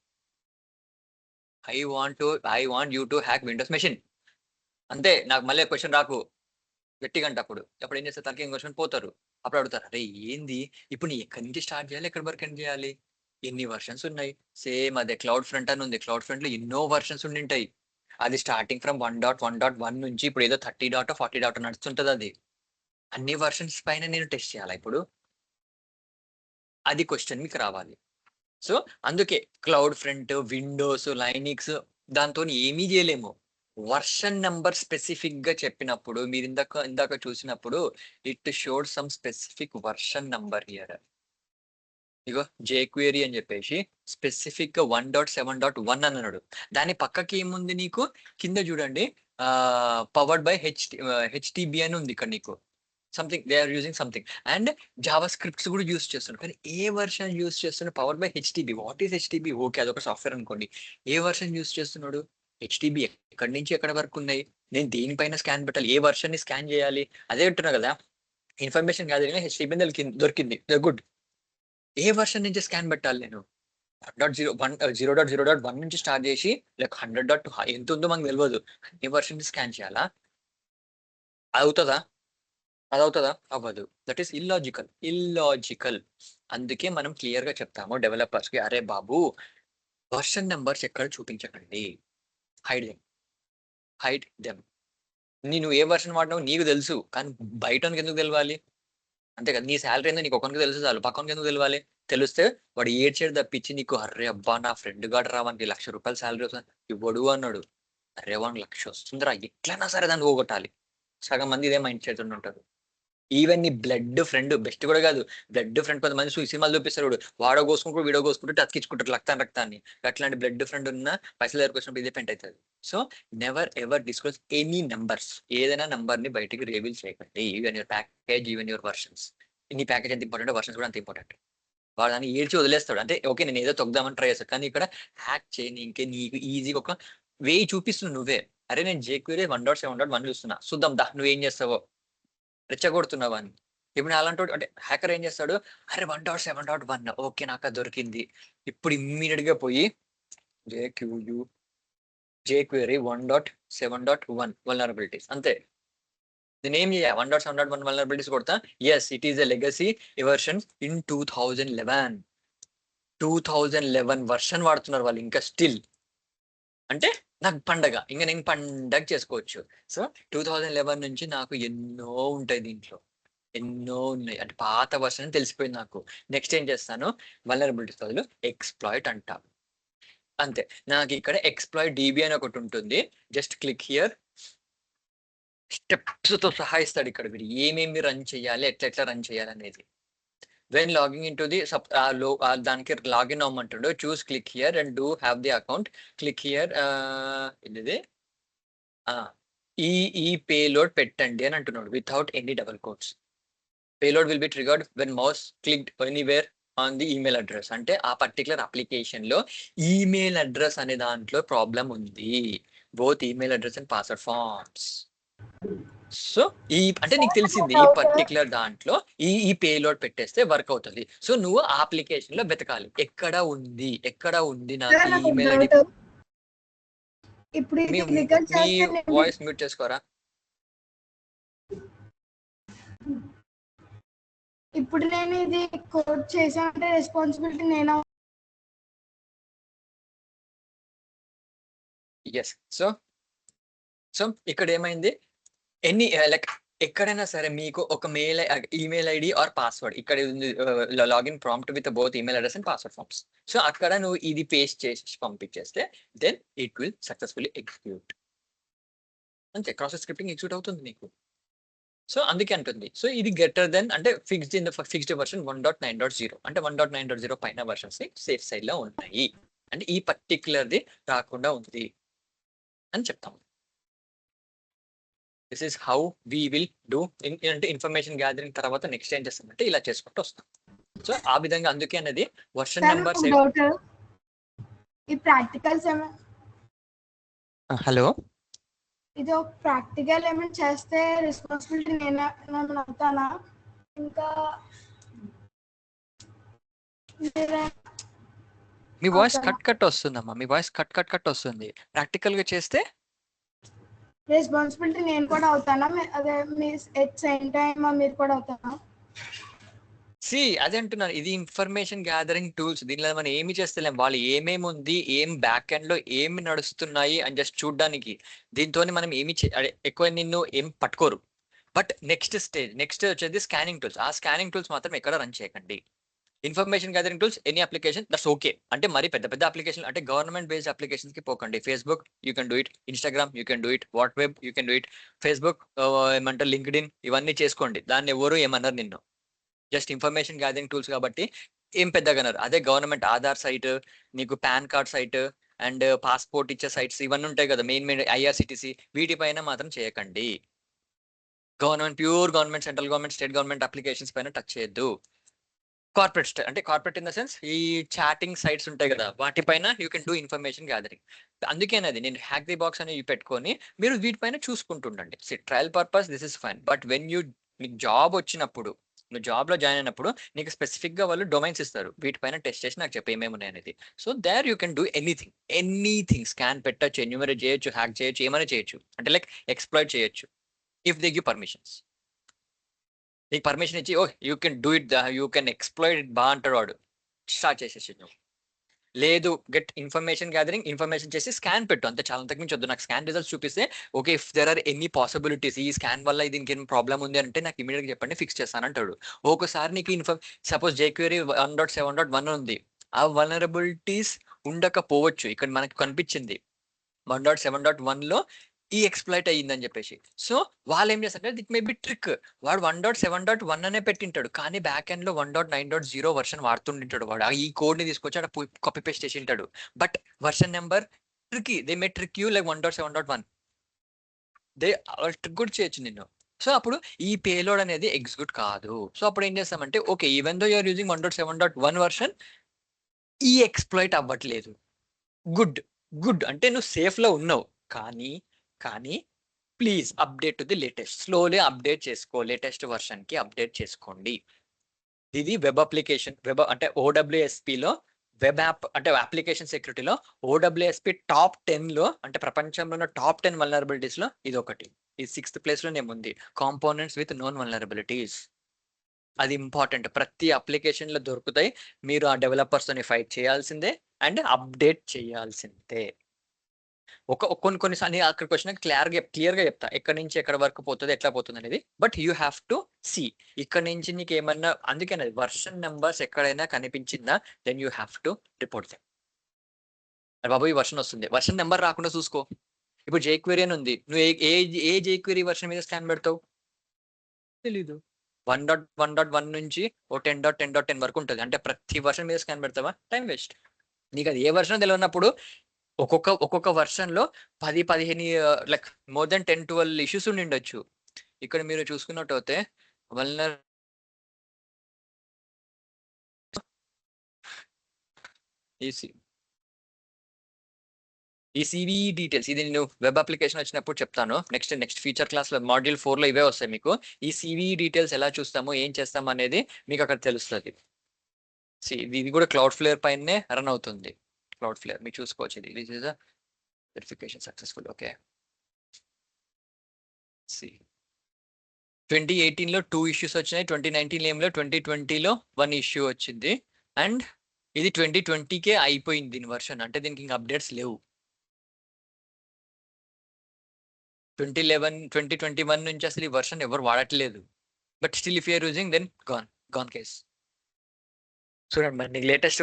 I want you to hack Windows machine. అంతే. నాకు మళ్ళీ క్వెషన్ రాకు. గట్టిగా అంట అప్పుడు. అప్పుడు ఏం చేస్తారు, తలకాయ ఇంకొంచుకొని పోతారు. అప్పుడు అడుగుతారు, "అరే ఏంది? ఇప్పుడు నీ ఎక్కడి నుంచి స్టార్ట్ చేయాలి? ఎక్కడి వరకు ఎండ్ చేయాలి? ఎన్ని వెర్షన్స్ ఉన్నాయి?" సేమ్ అదే క్లౌడ్ ఫ్రంట్ అని ఉంది. క్లౌడ్ ఫ్రంట్‌లో ఎన్నో వెర్షన్స్ ఉండింటాయి. అది స్టార్టింగ్ ఫ్రమ్ 1.1.1 నుంచి ఇప్పుడు ఏదో 30 డాటో, 40 డాటో నడుస్తుంటదది. అన్ని వెర్షన్స్ పైన నేను టెస్ట్ చేయాలా ఇప్పుడు? అది క్వెషన్ మీకు రావాలి. సో, అందుకే క్లౌడ్ ఫ్రంట్, విండోస్, లైనిక్స్ దాంతోని ఏమీ జేయలేము. వర్షన్ నంబర్ స్పెసిఫిక్‌గా చెప్పినప్పుడు ఇందాక ఇందాక చూసినప్పుడు it showed some specific version number here. Ego jQuery అని జెప్పేసి స్పెసిఫిక్‌గా 1.7.1 అన్నాడు. దాని పక్కకి ఏముంది నీకు? కింద జూడండి, పవర్డ్ బై హెచ్‌టిబి అని ఉంది ఇక్కడ నీకు. Something they are using something. And JavaScripts కూడా యూస్ చేస్తున్నారు. కానీ ఏ వర్షన్ యూస్ చేస్తున్నారు? Power by HTB. What is HTB? Okay, అదొక సాఫ్ట్వేర్ అనుకోండి. ఏ వర్షన్ యూస్ చేస్తున్నాడు? హెచ్టిబి ఎక్కడి నుంచి ఎక్కడి వరకు ఉన్నాయి? నేను దేనిపైన స్కాన్ పెట్టాలి? ఏ వర్షన్ ని స్కాన్ చేయాలి? అదే అంటున్నా కదా, ఇన్ఫర్మేషన్ గ్యాదరింగ్ హెచ్టిబి దొరికింది, గుడ్. ఏ వర్షన్ నుంచి స్కాన్ పెట్టాలి నేను? 0.1 నుంచి స్టార్ట్ చేసి లైక్ 100.2 ఎంత ఉందో మనకు తెలియదు. ఏ వర్షన్ స్కాన్ చేయాలా? అవుతుందా? అదవుతుందా? అవ్వదు. That is illogical. అందుకే మనం క్లియర్ గా చెప్తాము డెవలపర్స్ కి, అరే బాబు, వర్షన్ నెంబర్స్ ఎక్కడ చూపించకండి, హైడ్ దెమ్. నేను ఏ వర్షన్ వాడినావు నీకు తెలుసు, కానీ బయటకి ఎందుకు తెలవాలి? అంతే కదా, నీ శాలరీ ఏందో నీకు ఒకరికి తెలుసు చాలు, పక్కనకి ఎందుకు తెలవాలి? తెలిస్తే వాడు ఏడ్చేది తప్పించి నీకు, అర్రే అబ్బా నా ఫ్రెండ్ గాడు రావానికి ₹1,00,000 శాలరీ వస్తుంది ఇవ్వడు అన్నాడు. అరే వాడికి 1,00,000 వస్తుందిరా, ఎట్లైనా సరే దాన్ని పోగొట్టాలి. సగం మంది ఇదే మైండ్ సెట్ ఉంటారు. ఈవెన్ నీ బ్లడ్ ఫ్రెండ్, బెస్ట్ కూడా కాదు, బ్లడ్ ఫ్రెండ్, కొంతమంది సినిమాలు చూపిస్తాడు, వాడో కోసుకుంటూ వీడియో కోసుకుంటూ అతికించుకుంటారు రక్తాన్ని. అట్లాంటి బ్లడ్ ఫ్రెండ్ ఉన్న పైసలు దగ్గరకు వచ్చినప్పుడు ఇదే పెంట్ అవుతుంది. So never ever disclose any numbers. ఏదైనా నంబర్ ని బయటికి రివీల్ చేయకండి. Even your package, even your versions. నీ ప్యాకేజ్ ఎంత ఇంపార్టెంట్, వర్షన్స్ కూడా అంత ఇంపార్టెంట్. వాడు దాన్ని ఏడ్చి వదిలేస్తాడు, అంటే ఓకే నేను ఏదో తొగ్దామని ట్రై చేస్తాను, కానీ ఇక్కడ హ్యాక్ చేయని ఇంకే నీకు ఈజీగా ఒక వే చూపిస్తున్నావు నువ్వే. అరే నేను jQuery 1.7.1 చూస్తున్నా, చూద్దాం దా నువ్వేం చేస్తావో, రెచ్చగొడుతున్నావు అని. ఇప్పుడు అలాంటి అంటే హ్యాకర్ ఏం చేస్తాడు, అరే 1.7.1 ఓకే నాకు అది దొరికింది, ఇప్పుడు ఇమ్మీడియట్ గా పోయి jQuery 1.7.1 వల్నరబిలిటీస్, అంతే. నేను ఏం చేయ 1.7.1 వల్నరబిలిటీస్ కొడతా, yes it is a legacy version in 2011 version వాడుతున్నారు వాళ్ళు ఇంకా స్టిల్. అంటే నాకు పండగ, ఇంకా నేను పండగ చేసుకోవచ్చు. సో 2011 నుంచి నాకు ఎన్నో ఉంటాయి దీంట్లో, ఎన్నో ఉన్నాయి, అంటే పాత వర్షన్ తెలిసిపోయింది నాకు. నెక్స్ట్ ఏం చేస్తాను, వల్నరబిలిటీస్ బదులు ఎక్స్‌ప్లాయిట్ అంటా, అంతే. నాకు ఇక్కడ ఎక్స్‌ప్లాయిట్ డీబీ అని ఒకటి ఉంటుంది, జస్ట్ క్లిక్ హియర్. స్టెప్స్ తో సహా ఇస్తాడు ఇక్కడ, వీడు ఏమేమి రన్ చేయాలి, ఎట్లా రన్ చేయాలి అనేది. When logging in to the దానికి లాగిన్ అవ్వమంటాడు, choose click here and do have the account, click here. ఇది ఈ పేలోడ్ పెట్టండి అని అంటున్నాడు, without any double quotes. Payload will be triggered when mouse clicked anywhere on the email address. అంటే ఆ particular application లో ఈమెయిల్ అడ్రస్ అనే దాంట్లో ప్రాబ్లం ఉంది, both email address and password forms. So అంటే నీకు తెలిసింది ఈ పర్టికులర్ దాంట్లో ఈ పేలోడ్ పెట్టేస్తే వర్క్ అవుతుంది. సో నువ్వు ఆ అప్లికేషన్ లో వెతకాలి, ఎక్కడ ఉంది నాకు ఈమెయిల్ ఐడి. ఇప్పుడు మీ వాయిస్ మ్యూట్ చేసుకోరా. ఇప్పుడు నేను ఇది కోడ్ చేసానంటే రెస్పాన్సిబిలిటీ నేను. ఎస్. సో ఇక్కడ ఏమైంది, ఎన్ని లైక్ ఎక్కడైనా సరే మీకు ఒక ఈమెయిల్ ఐడి ఆర్ పాస్వర్డ్ ఇక్కడ ఉంది, login prompt with both email address and password forms. So అక్కడ నువ్వు ఇది పేస్ట్ చేసి పంపించేస్తే then it will successfully execute. అంతే, క్రాస్ స్క్రిప్టింగ్ ఎగ్జిక్యూట్ అవుతుంది నీకు. సో అందుకే అంటుంది. సో ఇది గ్రేటర్ దెన్ అంటే ఫిక్స్డ్ వర్షన్ 1.9.0, అంటే 1.9.0 పైన వర్షన్స్ సేఫ్ సైడ్ లో ఉన్నాయి, అంటే ఈ పర్టిక్యులర్ది రాకుండా ఉంది అని చెప్తాము. This is how we will do. అంటే ఇన్ఫర్మేషన్ గ్యాదరింగ్ తర్వాత నెక్స్ట్ ఏం చేస్తామంటే ఇలా చేసుకుంటూ వస్తాం. సో ఆ విధంగా, అందుకే అనేది వర్షన్ నెంబర్. ఈ ప్రాక్టికల్స్ హలో, ఇది ఒక ప్రాక్టికల్ ఏమైనా చేస్తే రెస్పాన్సిబిలిటీ నేను అవుతానా? ఇంకా మీ వాయిస్ కట్ వస్తుందమ్మా, మీ వాయిస్ కట్ వస్తుంది. ప్రాక్టికల్ గా చేస్తే రెస్పాన్సిబిలిటీ నేను కూడా అవుతానా? అదే మీ ఎట్ సేమ్ టైం మీరు కూడా అవుతానా? అదే అంటున్నాను, ఇది ఇన్ఫర్మేషన్ గ్యాదరింగ్ టూల్స్, దీనిలో మనం ఏమి చేస్తలేం, వాళ్ళు ఏమేమి ఉంది, ఏం బ్యాక్ ఎండ్ లో ఏమి నడుస్తున్నాయి అని జస్ట్ చూడడానికి. దీంతో మనం ఏమి ఎక్కువ నిన్ను ఏం పట్టుకోరు. బట్ నెక్స్ట్ వచ్చేది స్కానింగ్ టూల్స్. ఆ స్కానింగ్ టూల్స్ మాత్రం ఎక్కడ రన్ చేయకండి. Information gathering tools any application that's okay, అంటే మరి పెద్ద అప్లికేషన్, అంటే గవర్నమెంట్ బేస్డ్ అప్లికేషన్స్ కి పోకండి. Facebook you can do it, Instagram you can do it, WhatsApp you can do it. Facebook ఏమంటారు, లింక్డ్ఇన్, ఇవన్నీ చేసుకోండి, దాన్ని ఎవరు ఏమన్నారు నిన్ను. జస్ట్ ఇన్ఫర్మేషన్ గ్యాదరింగ్ టూల్స్ కాబట్టి ఏం పెద్దగా అన్నారు. అదే గవర్నమెంట్ ఆధార్ సైట్, నీకు PAN card site and passport ఇచ్చే సైట్స్ ఇవన్నీ ఉంటాయి కదా, మెయిన్ IRCTC, వీటిపైన మాత్రం చేయకండి. Pure government, central government, state government applications పైన టచ్ చేయొద్దు. కార్పొరేట్ అంటే కార్పొరేట్ ఇన్ ద సెన్స్ ఈ చాటింగ్ సైట్స్ ఉంటాయి కదా, వాటిపైన you can do information gathering. అందుకేనది నేను హ్యాక్ ది బాక్స్ అని పెట్టుకొని మీరు వీటిపైన చూసుకుంటుండండి. Trial purpose this is fine, but when you నీకు జాబ్ వచ్చినప్పుడు, నువ్వు జాబ్ లో జాయిన్ అయినప్పుడు నీకు స్పెసిఫిక్ గా వాళ్ళు డొమైన్స్ ఇస్తారు, వీటిపైన టెస్ట్ చేసి నాకు చెప్పి ఏమేమి ఉన్నాయి అనేది. So there you can do anything scan పెట్టచ్చు, ఎన్యూమరేట్ చేయొచ్చు, హ్యాక్ చేయొచ్చు, ఏమైనా చేయొచ్చు, అంటే లైక్ ఎక్స్ప్లాయిట్ చేయొచ్చు ఇఫ్ దే గివ్ పర్మిషన్స్. నీకు పర్మిషన్ ఇచ్చి you can do it, you can exploit it బా అంటాడు వాడు, స్టార్ట్ చేసేసి నువ్వు. లేదు, గెట్ ఇన్ఫర్మేషన్ గ్యాదరింగ్, ఇన్ఫర్మేషన్ చేసి స్కాన్ పెట్టు అంతే, చాలా అంతకుమించి వద్దు. నాకు స్కాన్ రిజల్ట్స్ చూపిస్తే okay, if there are any possibilities, ఈ స్కాన్ వల్ల దీనికి ఏం ప్రాబ్లం ఉంది అంటే నాకు ఇమీడియట్గా చెప్పండి, ఫిక్స్ చేస్తానంటాడు. ఒకసారి నీకు సపోజ్ jQuery 1.7.1 ఉంది, ఆ వలనరబిలిటీస్ ఉండకపోవచ్చు. ఇక్కడ మనకు కనిపించింది 1.7.1 లో ఈ ఎక్స్ప్లాయిట్ అయ్యిందని చెప్పేసి. సో వాళ్ళు ఏం చేస్తారంటే ఇట్ మే బి ట్రిక్, వాడు 1.7.1 అనే పెట్టింటాడు, కానీ బ్యాక్ ఎండ్ లో 1.9.0 వర్షన్ వాడుతుంటాడు. వాడు ఈ కోడ్ ని తీసుకొచ్చి అక్కడ కాపీ పేస్ట్ చేసి ఉంటాడు, but version number trick, they may trick you like 1.7.1. They trick కూడా చేయొచ్చు నిన్ను. సో అప్పుడు ఈ పేలోడ్ అనేది ఎగ్జిక్యూట్ కాదు. సో అప్పుడు ఏం చేస్తామంటే okay, even though you're using 1.7.1 version, ఈ ఎక్స్ప్లాయిట్ అవ్వట్లేదు. గుడ్ అంటే నువ్వు సేఫ్ లో ఉన్నావు. కానీ please update to the latest, slowly update చేసుకో, లేటెస్ట్ వర్షన్ కి అప్డేట్ చేసుకోండి. ఇది వెబ్ అప్లికేషన్, వెబ్ అంటే OWSP లో, వెబ్ యాప్ అంటే అప్లికేషన్ సెక్యూరిటీలో OWSP టాప్ 10 లో, అంటే ప్రపంచంలో ఉన్న టాప్ 10 వల్నరబిలిటీస్ లో ఇది ఒకటి. ఇది 6th ప్లేస్ లోనే ఉంది, కాంపోనెంట్స్ విత్ నోన్ వల్నరబిలిటీస్. అది ఇంపార్టెంట్, ప్రతి అప్లికేషన్ లో దొరుకుతాయి. మీరు ఆ డెవలపర్స్ తోని ఫైట్ చేయాల్సిందే అండ్ అప్డేట్ చేయాల్సిందే. కొన్నిసార్లు అక్కడికి వచ్చిన క్లియర్ గా చెప్తా, ఎక్కడి నుంచి ఎక్కడ వరకు పోతుంది, ఎట్లా పోతుంది అనేది. But you have to see, ఇక్కడ నుంచి నీకు ఏమన్నా, అందుకనే వర్షన్ నెంబర్స్ ఎక్కడైనా కనిపించిందా, then you have to report them. బాబు ఈ వర్షన్ వస్తుంది, వర్షన్ నెంబర్ రాకుండా చూసుకో. ఇప్పుడు jQuery అని ఉంది, నువ్వు ఏ jQuery వర్షన్ మీద స్కాన్ పెడతావు తెలీదు. 1.1.1 నుంచి 10.10.10 వరకు ఉంటుంది, అంటే ప్రతి వర్షన్ మీద స్కాన్ పెడతావా, టైం వేస్ట్. నీకు అది ఏ వర్షన్ తెలియనప్పుడు ఒక్కొక్క వర్షన్ లో 10-15 లైక్ మోర్ దెన్ 10-12 ఇష్యూస్ ఉండి ఉండొచ్చు. ఇక్కడ మీరు చూసుకున్నట్టు అయితే వల్నర్ ఈ సివి డీటెయిల్స్, ఇది నేను వెబ్ అప్లికేషన్ వచ్చినప్పుడు చెప్తాను. నెక్స్ట్ ఫీచర్ క్లాస్ లో మాడ్యూల్ 4 లో ఇవే వస్తాయి మీకు. ఈ సివి డీటెయిల్స్ ఎలా చూస్తాము, ఏం చేస్తాము అనేది మీకు అక్కడ తెలుస్తుంది. ఇది కూడా Cloudflare పైనే రన్ అవుతుంది. Cloudflare మీరు చూసుకోవచ్చు. ఇది this is verification successful. Okay, 2018 లో 2 ఇష్యూస్ వచ్చినాయి, 2019 2020లో 1 ఇష్యూ వచ్చింది, అండ్ ఇది 2020కే అయిపోయింది దీని వర్షన్, అంటే దీనికి ఇంకా అప్డేట్స్ లేవు. 2021 నుంచి అసలు ఈ వర్షన్ ఎవరు వాడట్లేదు, but still if you're using then gone case. చూడండి మరి నీకు లేటెస్ట్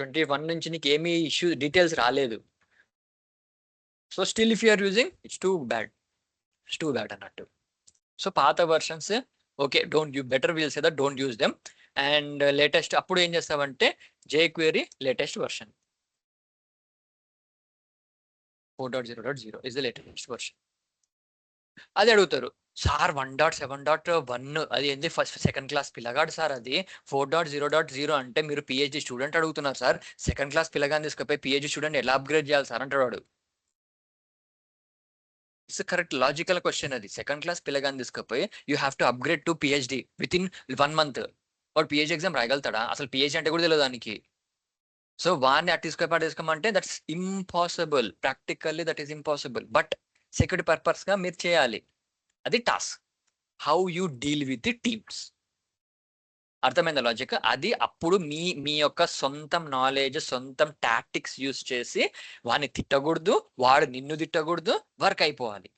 21 నుంచి నీకు ఏమీ ఇష్యూ డీటెయిల్స్ రాలేదు. So still if you're using it's too bad అన్నట్టు. సో పాత versions okay, better will say that don't use them. And latest అప్పుడు ఏం చేస్తామంటే jQuery latest version 4.0.0 is the latest version. అది అడుగుతారు, సార్ 1.7.1 అది ఏంది, సెకండ్ క్లాస్ పిల్లగాడు సార్, అది 4.0.0 అంటే మీరు PhD స్టూడెంట్ అడుగుతున్నారు సార్, సెకండ్ క్లాస్ పిల్లగాని తీసుకుపోయి PhD స్టూడెంట్ ఎలా అప్గ్రేడ్ చేయాలి సార్ అంటాడు వాడు. ఇట్స్ కరెక్ట్ లాజికల్ క్వశ్చన్ అది. సెకండ్ క్లాస్ పిల్లగాని తీసుకుపోయి you have to upgrade to PhD with in 1 month. వాడు PhD ఎగ్జామ్ రాయగలుగుతాడా, అసలు PhD అంటే కూడా తెలియదు దానికి. సో వాడిని అటు తీసుకోమంటే that's impossible, practically that is impossible. But security purpose గా మీరు చేయాలి, అది task. How you deal with the teams, అర్థమైందా లాజిక్? అది అప్పుడు మీ యొక్క సొంతం నాలెడ్జ్, సొంతం టాక్టిక్స్ యూస్ చేసి వాడిని తిట్టకూడదు, వాడు నిన్ను తిట్టకూడదు, వర్క్ అయిపోవాలి.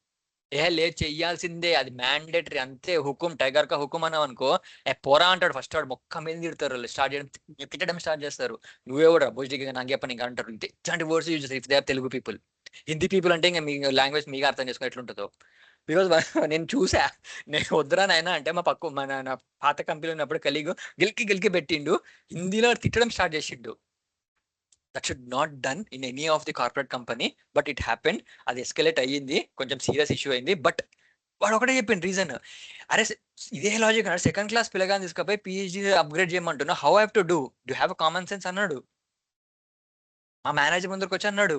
లేదు చెయ్యాల్సిందే, అది మ్యాండేటరీ అంతే. టైగర్ కా హుకుం అన్నావు అనుకో, పోరా అంటాడు ఫస్ట్, వాడు మొక్క మీద తిడతారు, స్టార్ట్ చేయడం, తిట్టడం స్టార్ట్ చేస్తారు. నువ్వే కూడా భోజడిగా నాకే పని అంటారు. ఇట్లాంటి వర్డ్స్ యూజ్ చేస్తారు if they are Telugu people. Hindi people అంటే ఇంకా మీ లాంగ్వేజ్ మీకు అర్థం చేసుకుని ఎట్లుంటుందో. బికాజ్ నేను చూసా, నేను వద్దురా నాయన అంటే నా పాత కంపెనీలో ఉన్నప్పుడు కలిగి గెలికి పెట్టిండు, హిందీలో తిట్టడం స్టార్ట్ చేసిండు. That should not done in any of the corporate company, but it happened. అది ఎస్కలేట్ అయ్యింది, కొంచెం సీరియస్ ఇష్యూ అయింది. బట్ వాడు ఒకటే చెప్పిండు రీజన్. అరే ఇదే లాజిక్ అన్నాడు, సెకండ్ క్లాస్ పిల్లగాని తీసుకుపోయి పిహెచ్డి అప్గ్రేడ్ చేయమంటున్నా, how have to do have common sense అన్నాడు. మా మేనేజర్ ముందరికి వచ్చి అన్నాడు,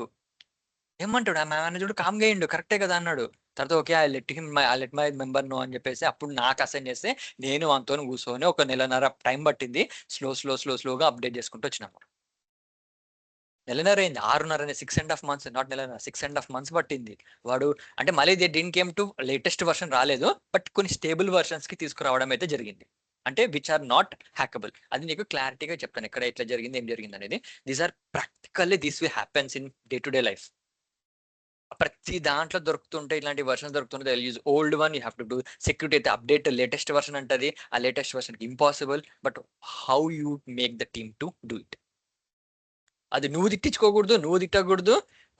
ఏమంటాడు ఆ మేనేజర్ కామ్గా అయ్యిండు, కరెక్టే కదా అన్నాడు. తర్వాత okay I let my member know అని చెప్పేసి అప్పుడు నాకు అసైన్ చేస్తే నేను అంతో కూర్చొని ఒక నెలన్నర టైం పట్టింది, స్లోగా అప్డేట్ చేసుకుంటూ వచ్చినాము. నెలన్నర అయింది, 6.5 6.5 months, నాట్ నెలన్నర, 6.5 months పట్టింది. వాడు అంటే మళ్ళీ they DIN came to latest version రాలేదు, బట్ కొన్ని స్టేబుల్ వర్షన్స్ కి తీసుకురావడం అయితే జరిగింది. అంటే విచ్ ఆర్ నాట్ హ్యాకబుల్. అది నీకు క్లారిటీగా చెప్తాను ఎక్కడ ఎట్లా జరిగింది, ఏం జరిగింది అనేది. These are practically this way happens in day to day life. ప్రతి దాంట్లో దొరుకుతుంటే ఇలాంటి వర్షన్ దొరుకుతుంటే use old one, you have to do security అయితే అప్డేట్ లేటెస్ట్ వర్షన్ అంటది. ఆ latest version impossible, but how you make the team to do it. అది నువ్వు తిట్టించుకోకూడదు, నువ్వు తిట్టకూడదు,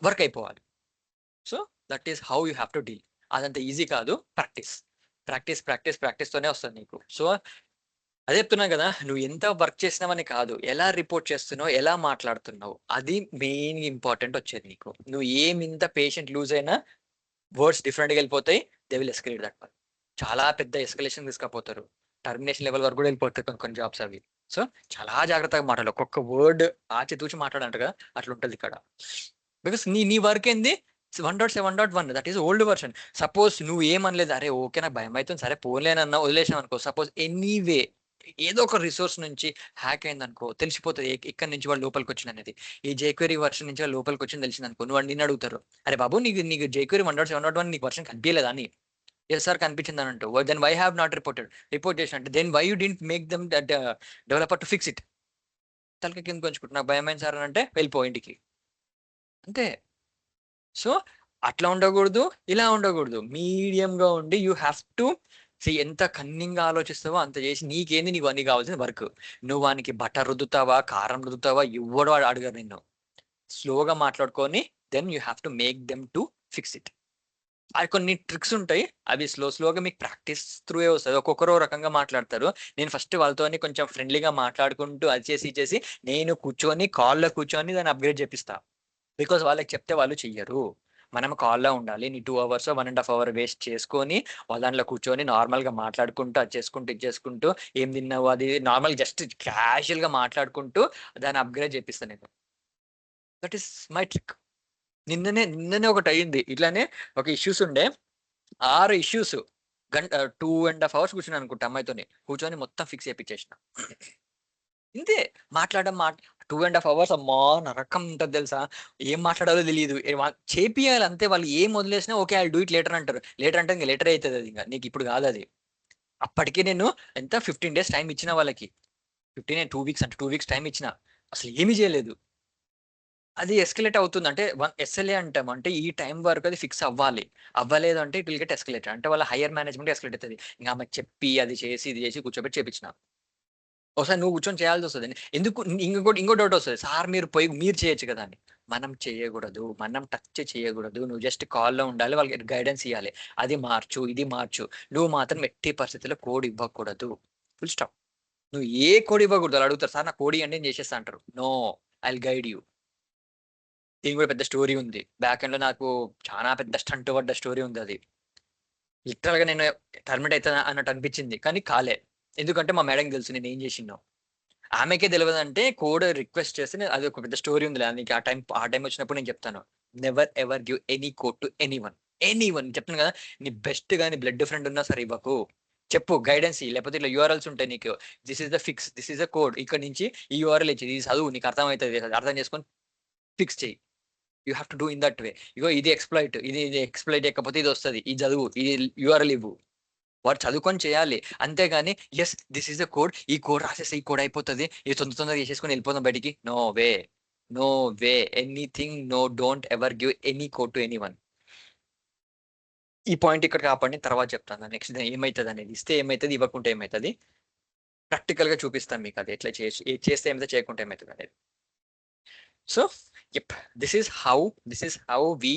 వర్క్ అయిపోవాలి. So that is how you have to deal. అదంత ఈజీ కాదు, ప్రాక్టీస్ తోనే వస్తుంది నీకు. సో అదే చెప్తున్నావు కదా, నువ్వు ఎంత వర్క్ చేసినావని కాదు, ఎలా రిపోర్ట్ చేస్తున్నావు, ఎలా మాట్లాడుతున్నావు, అది మెయిన్ ఇంపార్టెంట్ వచ్చేది నీకు. నువ్వు ఇంత పేషెంట్ లూజ్ అయినా వర్డ్స్ డిఫరెంట్గా వెళ్ళిపోతాయి, they will escalate that one. చాలా పెద్ద ఎస్కలేషన్ తీసుకపోతారు, టర్మినేషన్ లెవెల్ వరకు కూడా వెళ్ళిపోతాయి కొన్ని జాబ్స్ అవి. సో చాలా జాగ్రత్తగా మాట్లాడాలి, ఒక్కొక్క వర్డ్ ఆచితూచి మాట్లాడంట కదా, అట్లా ఉంటుంది ఇక్కడ. బికాస్ నీ వర్క్ ఏంది 1.7.1, that is old version. Suppose నువ్వు ఏమనలేదు, అరే ఓకే నాకు భయం అవుతుంది, సరే పోలేనన్నా వదిలేసాం అనుకో, సపోజ్ ఎనీవే ఏదో ఒక రిసోర్స్ నుంచి హ్యాక్ అయింది అనుకో, తెలిసిపోతుంది ఇక్కడ నుంచి వాళ్ళు లోపలికి వచ్చింది అనేది. ఈ జేక్వెరీ వర్షన్ నుంచి వాళ్ళు లోపలికి వచ్చింది తెలిసింది అనుకో, నువ్వు నిన్ను అడుగుతారు, అరే బాబు నీకు జేక్వెరీ 1.7.1 నీకు వర్షన్ కనిపించలేదా అని. ఎస్ సార్ కనిపించింది అని అంటూ, then why have not report చేసినట్టు, then why you didn't make them that developer to fix it. తలకి కింద కొంచుకుంటు నాకు భయమైంది సార్ అని అంటే వెళ్ళిపో ఇంటికి, అంతే. సో అట్లా ఉండకూడదు, ఇలా ఉండకూడదు, మీడియంగా ఉండి యూ హ్యావ్ టు ఎంత కన్నింగ్గా ఆలోచిస్తావో అంత చేసి నీకేంది, నీకు అన్ని కావాల్సిన వర్క్. నువ్వు వానికి బటర్ రుద్దుతావా, కారం రుద్దుతావా, ఇవ్వడు అడగరు నిన్ను. స్లోగా మాట్లాడుకొని then you have to make them to fix it. అది కొన్ని ట్రిక్స్ ఉంటాయి, అవి స్లోగా మీకు ప్రాక్టీస్ త్రూ వస్తుంది. ఒక్కొక్కరు రకంగా మాట్లాడతారు. నేను ఫస్ట్ వాళ్ళతో కొంచెం ఫ్రెండ్లీగా మాట్లాడుకుంటూ అది చేసి నేను కూర్చొని కాల్లో కూర్చొని దాన్ని అప్గ్రేడ్ చేపిస్తా. బికాస్ వాళ్ళకి చెప్తే వాళ్ళు చెయ్యరు. మనం కాల్లో ఉండాలి, నీ 2 hours 1.5 hour వేస్ట్ చేసుకొని వాళ్ళ దాంట్లో కూర్చొని నార్మల్గా మాట్లాడుకుంటూ అది చేసుకుంటూ ఇది చేసుకుంటూ ఏం తిన్నావు అది నార్మల్ జస్ట్ క్యాజువల్గా మాట్లాడుకుంటూ దాన్ని అప్గ్రేడ్ చేపిస్తాను నేను. That is my trick. నిన్ననే ఒకటి అయ్యింది ఇట్లానే, ఒక ఇష్యూస్ ఉండే, 6 issues, 2.5 hours కూర్చున్నాను అనుకుంటా అమ్మాయితోని కూర్చొని మొత్తం ఫిక్స్ చేయించేసిన. ఇంతే మాట్లాడడం 2.5 hours అమ్మా నరకం ఉంటుంది తెలుసా, ఏం మాట్లాడాలో తెలియదు, చేపియాలి అంతే. వాళ్ళు ఏం వదిలేసినా okay I do it later అంటారు, లేటర్ అంటే ఇంకా లేటర్ అవుతుంది అది, ఇంకా నీకు ఇప్పుడు కాదు అది. అప్పటికే నేను ఎంత 15 days టైం ఇచ్చిన వాళ్ళకి, 2 weeks అంటే 2 weeks టైం ఇచ్చిన, అసలు ఏమీ చేయలేదు. అది ఎస్కలేట్ అవుతుంది అంటే SLA అంటాం, అంటే ఈ టైం వరకు అది ఫిక్స్ అవ్వలేదు అంటే ఇట్ విల్ గెట్ ఎస్కలేటెడ్, అంటే వాళ్ళ హైయర్ మేనేజ్మెంట్ ఎస్కలేట్ అవుతుంది. ఇంకా ఆమె చెప్పి అది చేసి ఇది చేసి కూర్చోబెట్టి చేపించిన. ఒకసారి నువ్వు కూర్చొని చేయాల్సి వస్తుంది. ఎందుకు ఇంకో డౌట్ వస్తుంది, సార్ మీరు చేయొచ్చు కదా అని. మనం చేయకూడదు, మనం టచ్ చేయకూడదు, నువ్వు జస్ట్ కాల్లో ఉండాలి, వాళ్ళకి గైడెన్స్ ఇవ్వాలి, అది మార్చు ఇది మార్చు. నువ్వు మాత్రం ఎట్టి పరిస్థితుల్లో కోడ్ ఇవ్వకూడదు, ఫుల్ స్టాప్. నువ్వు ఏ కోడ్ ఇవ్వకూడదు. వాళ్ళు అడుగుతారు, సార్ నా కోడ్ అంటే నేను చేసేస్తా అంటారు. No, I will guide you. దీని కూడా పెద్ద స్టోరీ ఉంది, బ్యాక్ ఎండ్ లో నాకు చాలా పెద్ద స్టంట్ పడ్డ స్టోరీ ఉంది. అది లిటరల్ గా నేను టర్మినేట్ అవుతా అన్నట్టు అనిపించింది, కానీ కాలే. ఎందుకంటే మా మేడం తెలుసు నేను ఏం చేసినో, ఆమెకే తెలియదు అంటే కోడ్ రిక్వెస్ట్ చేస్తే అది ఒక పెద్ద స్టోరీ ఉంది. నీకు ఆ టైం వచ్చినప్పుడు నేను చెప్తాను. Never ever give any code to anyone చెప్తాను కదా. నీ బెస్ట్ గా నీ బ్లడ్ ఫ్రెండ్ ఉన్నా సరే ఇవ్వకు, చెప్పు గైడెన్స్ లేకపోతే ఇట్లా యూఆర్ఎల్స్ ఉంటాయి నీకు, this is the fix, this is the code, ఇక్కడ నుంచి ఈ యూఆర్ఎల్ ఇచ్చి ఇది చదువు, నీకు అర్థమవుతుంది, అర్థం చేసుకొని ఫిక్స్ చేయి. You have to do in that way. ఇగో ఇది ఎక్స్ప్లైట్ చేయకపోతే ఇది వస్తుంది, ఇది చదువు, ఇది యూఆర్ఎల్ ఇవ్వు. వాడు చదువుకొని చేయాలి, అంతేగాని yes this is the code, ఈ కోడ్ రాసేస్తే ఈ కోడ్ అయిపోతుంది, ఇది తొందరగా చేసేసుకొని వెళ్ళిపోతాం బయటికి. No way anything, no, don't ever give any code to anyone. ఈ పాయింట్ ఇక్కడ కాపాడి తర్వాత చెప్తాను నెక్స్ట్ ఏమవుతుంది అనేది. ఇస్తే ఏమవుతుంది, ఇవ్వకుంటే ఏమవుతుంది, ప్రాక్టికల్ గా చూపిస్తాను మీకు అది ఎట్లా చేస్తే ఏమైతే చేయకుంటే ఏమవుతుంది అనేది. So this is how we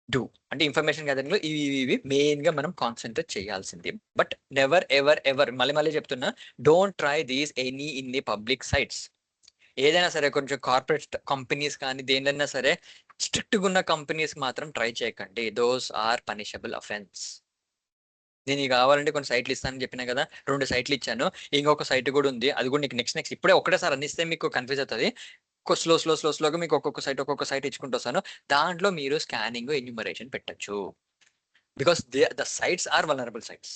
do. అంటే ఇన్ఫర్మేషన్ గ్యాదరింగ్ లో ఇవి మెయిన్ గా మనం కాన్సన్ట్రేట్ చేయాల్సింది. బట్ నెవర్ ఎవర్ మళ్ళీ చెప్తున్నా, don't try these any in the public sites. ఏదైనా సరే కొంచెం కార్పొరేట్ కంపెనీస్ కానీ దేనికైనా సరే స్ట్రిక్ట్ గా ఉన్న కంపెనీస్ మాత్రం ట్రై చేయకండి, దోస్ ఆర్ పనిషబుల్ అఫెన్స్. నేను నీకు కావాలంటే కొన్ని సైట్లు ఇస్తానని చెప్పినా కదా, 2 సైట్లు ఇచ్చాను. ఇంకొక సైట్ కూడా ఉంది, అది కూడా నీకు నెక్స్ట్ ఇప్పుడే ఒకటేసారి అందిస్తే మీకు కన్ఫ్యూజ్ అవుతుంది. స్లోగా మీకు ఒక్కొక్క సైట్ ఇచ్చుకుంటూ వస్తాను. దాంట్లో మీరు స్కానింగ్ ఎన్యూమరేషన్ పెట్టచ్చు. Because the sites are vulnerable sites.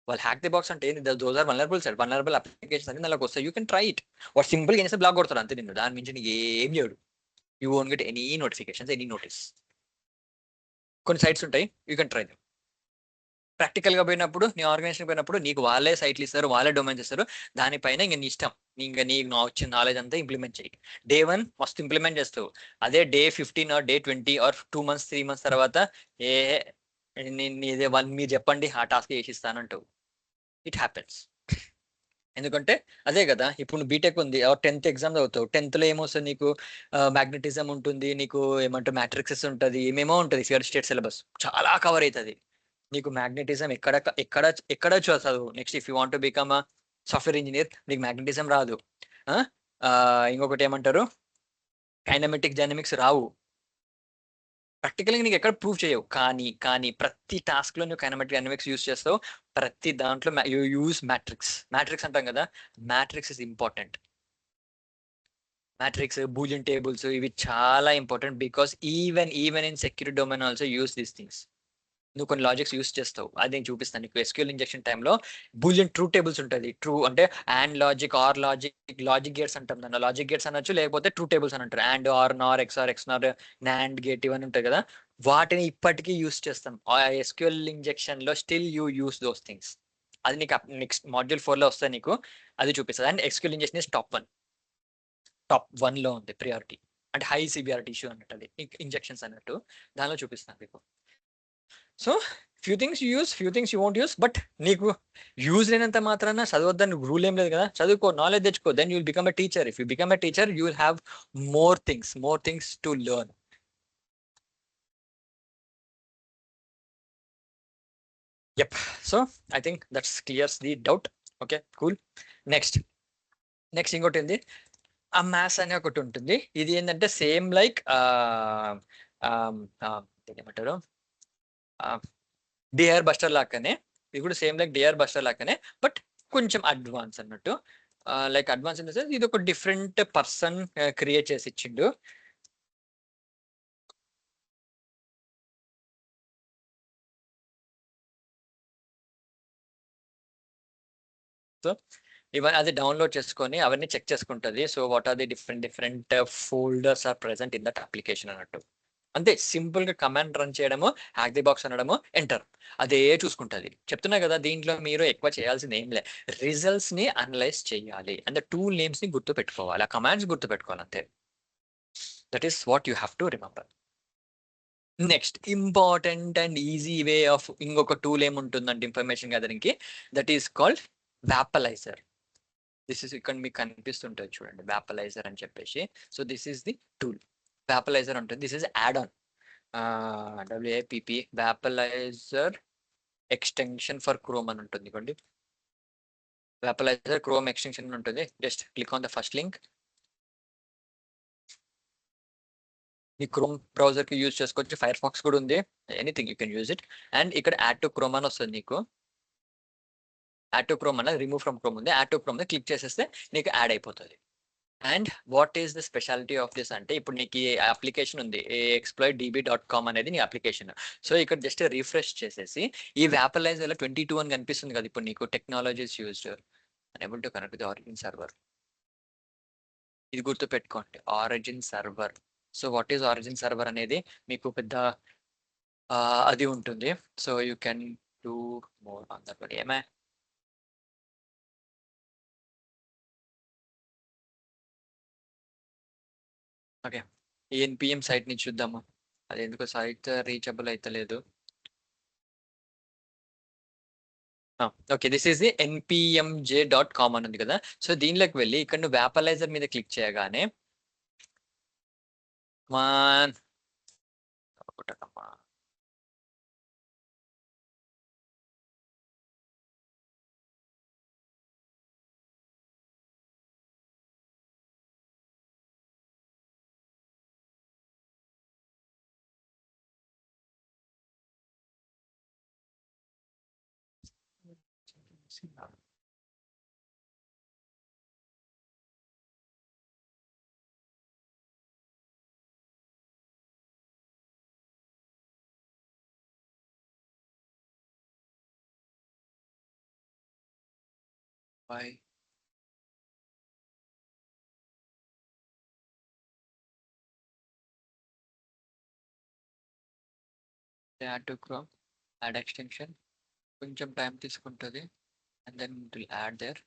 వాళ్ళు హ్యాక్ ది బాక్స్ అంటే those are vulnerable site, vulnerable applications అని దానికి వస్తాయి. You can try it. వాడు సింపుల్ గా చేస్తే బ్లాక్ కొడతాడు అంతే నిన్ను. దాని మించి నీకు ఏం చేయడు. You won't get any notifications, any notice. కొన్ని సైట్స్ ఉంటాయి, you can try them. Practical గా పోయినప్పుడు, నీ ఆర్గనైజేషన్ పోయినప్పుడు నీకు వాళ్ళే సైట్లు ఇస్తారు, వాళ్ళే డొమైన్స్ ఇస్తారు. దానిపైన ఇంకా నీ ఇష్టం, ఇంకా నీకు వచ్చిన నాలెడ్జ్ అంతా ఇంప్లిమెంట్ చేయి. డే 1 మస్తు ఇంప్లిమెంట్ చేస్తావు. అదే day 15 or day 20 or 2 months 3 months తర్వాత ఏ ఇదే మీరు చెప్పండి ఆ టాస్క్ చేసి ఇస్తానంటావు. It happens. ఎందుకంటే అదే కదా, ఇప్పుడు నువ్వు బీటెక్ ఉంది, 10th ఎగ్జామ్ చదువుతావు. 10th లో ఏమొస్తుంది నీకు? మ్యాగ్నెటిజం ఉంటుంది, నీకు ఏమంటారు మ్యాట్రిక్సెస్ ఉంటుంది, ఏమేమో ఉంటుంది. స్టేట్ సిలబస్ చాలా కవర్ అవుతుంది. నీకు మ్యాగ్నెటిజం ఎక్కడ ఎక్కడ ఎక్కడ చదువు. Next if you want become software engineer, నీకు మ్యాగ్నెటిజం రాదు. ఇంకొకటి ఏమంటారు, కైనమెటిక్ డైనమిక్స్ రావు. ప్రాక్టికల్గా నీకు ఎక్కడ ప్రూవ్ చేయవు. కానీ ప్రతి టాస్క్ లో నువ్వు కైనమెటిక్ డైనమిక్స్ యూస్ చేస్తావు. ప్రతి దాంట్లో యూ యూస్ మ్యాట్రిక్స్ అంటాం కదా, matrix is important. Matrix, boolean tables ఇవి చాలా important. Because even in security domain also use these things. నువ్వు కొన్ని లాజిక్స్ యూస్ చేస్తావు, అది నేను చూపిస్తాను నీకు. ఎస్క్యూఎల్ ఇంజెక్షన్ టైంలో బూలియన్ ట్రూ టేబుల్స్ ఉంటుంది. ట్రూ అంటే and logic, or logic gates అంటాం దాన్ని. లాజిక్ గేట్స్ అనొచ్చు, లేకపోతే ట్రూ టేబుల్స్ అని అంటారు. And, are, Nar, XR, NAND gate ఇవన్నీ ఉంటాయి కదా, వాటిని ఇప్పటికీ యూస్ చేస్తాం. ఎస్క్యూఎల్ ఇంజెక్షన్ లో still you use those things. అది నీకు నెక్స్ట్ మాడ్యూల్ 4 లో వస్తాయి నీకు, అది చూపిస్తుంది. And SQL injection is top 1 లో ఉంది ప్రియారిటీ. అంటే హై సివియారిటీ ఇష్యూ అన్నట్టు, అది ఇంజెక్షన్స్ అన్నట్టు దానిలో చూపిస్తాను మీకు. So few things you use, few things you won't use. But నీకు యూజ్ లేనంత మాత్రాన చదవద్దని రూల్ ఏం లేదు కదా. చదువుకో, నాలెడ్జ్ తెచ్చుకో, then you will become a teacher. If you become a teacher, you will have more things to learn. Yup. So I think that's clears the doubt. Okay, cool. Next ఇంకోటి ఏంది, ఆ maths అనే ఒకటి ఉంటుంది. ఇది ఏంటంటే same like ఏమంటారు, dir buster లాగానే. ఇది కూడా సేమ్ లైక్ డిఆర్ బస్టర్ లాగానే, బట్ కొంచెం అడ్వాన్స్ అన్నట్టు. Like advance in the sense, ఇది ఒక డిఫరెంట్ పర్సన్ క్రియేట్ చేసి ఇచ్చిండు. సో ఇవన్నీ అది డౌన్లోడ్ చేసుకొని అవన్నీ చెక్ చేసుకుంటుంది. So what are the different folders are present in that application అన్నట్టు. అంతే సింపుల్ గా కమాండ్ రన్ చేయడము, హ్యాక్ ది బాక్స్ అనడము, ఎంటర్, అదే చూసుకుంటుంది. చెప్తున్నా కదా, దీంట్లో మీరు ఎక్కువ చేయాల్సింది ఏం లే, రిజల్ట్స్ ని అనలైజ్ చేయాలి, అండ్ టూల్ నేమ్స్ ని గుర్తు పెట్టుకోవాలి, ఆ కమాండ్స్ గుర్తు పెట్టుకోవాలి అంతే. That is what you have to remember. Next important and easy way of ఇంకొక టూల్ ఏముంటుందంటే ఇన్ఫర్మేషన్ గ్యాదరింగ్ కి, that is called Wappalyzer. This is ఇక్కడ మీకు కనిపిస్తుంటుంది చూడండి, వ్యాపలైజర్ అని చెప్పేసి. So this is the tool, Wappalyzer ఉంటుంది. This is add on, WAPP Wappalyzer extension for Chrome అని ఉంటుంది. ఇవ్వండి, వ్యాపలైజర్ క్రోమ్ ఎక్స్టెన్షన్ ఉంటుంది. Just click on the first link. మీ క్రోమ్ బ్రౌజర్ కి యూజ్ చేసుకోవచ్చు, ఫైర్ ఫాక్స్ కూడా ఉంది, anything you can use it. And ఇక్కడ యాడ్ టు క్రోమ్ అని వస్తుంది నీకు. యాడ్ టు క్రోమ్ అన్నది రిమూవ్ ఫ్రమ్ క్రోమ్ ఉంది, యాడ్ టు క్రోమ్ క్లిక్ చేసేస్తే నీకు యాడ్ అయిపోతుంది. And what is the speciality of this అంటే, ఇప్పుడు నీకు ఈ అప్లికేషన్ ఉంది, exploitdb.com అనేది నీ అప్లికేషన్. సో ఇక్కడ జస్ట్ రిఫ్రెష్ చేసేసి ఈ వ్యాపలైజర్ లో 22 అని కనిపిస్తుంది కదా, ఇప్పుడు నీకు technologies used unable to connect the origin server. ఇది గుర్తు పెట్టుకోండి, origin server. So what is origin server అనేది మీకు పెద్ద అది ఉంటుంది. So you can do more on that. ఏమే ఓకే, ఈ NPM సైట్ ని చూద్దాము. అది ఎందుకో సైట్ రీచబుల్ అయితలేదు. Okay, this is the npmj.com అని ఉంది కదా. సో దీనిలోకి వెళ్ళి ఇక్కడ నువ్వు వ్యాపలైజర్ మీద క్లిక్ చేయగానే Why? Add to Chrome, add extension. కొంచెం టైం తీసుకుంటుంది and then it will add there.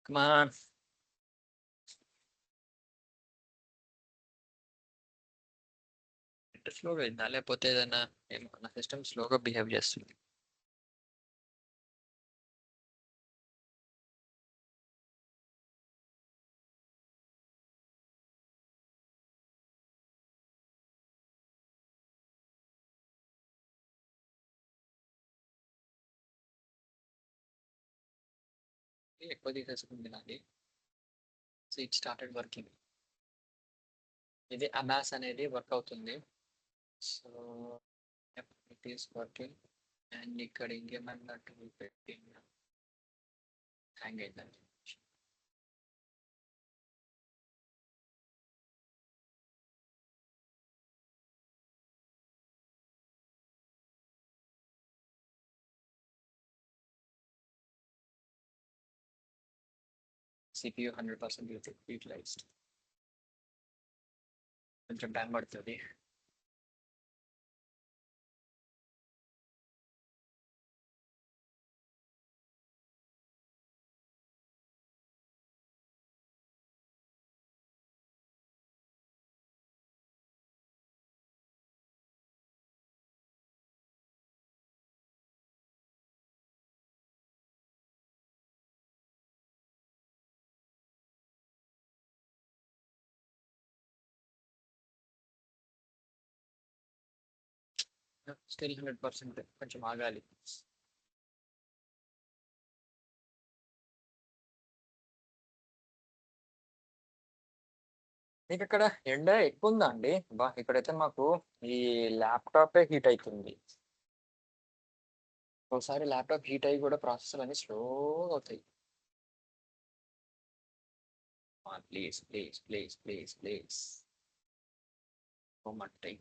Come on. స్లోగా అయిందా లేకపోతే ఏదైనా నా సిస్టమ్ స్లోగా బిహేవ్ చేస్తుంది? ఎక్కువ తీసేసుకుంది నాది. So it started working. ఇది అమాస్ అనేది వర్క్ అవుతుంది. So it is working. And ఇక్కడ ఇంకేమన్నా టూల్ పెట్టి హ్యాంగ్ అయిందండి. CPU 100% utilized. కొంచెం టైం పడుతుంది. స్టిల్ 100%. కొంచెం ఆగాలి. మీకు ఇక్కడ ఎండ ఎక్కువ ఉందా అండి? బా ఇక్కడైతే మాకు ఈ ల్యాప్టాపే హీట్ అవుతుంది. ఒకసారి ల్యాప్టాప్ హీట్ అయ్యి కూడా ప్రాసెసర్ అన్ని స్లోగా అవుతాయి. Please please please please please.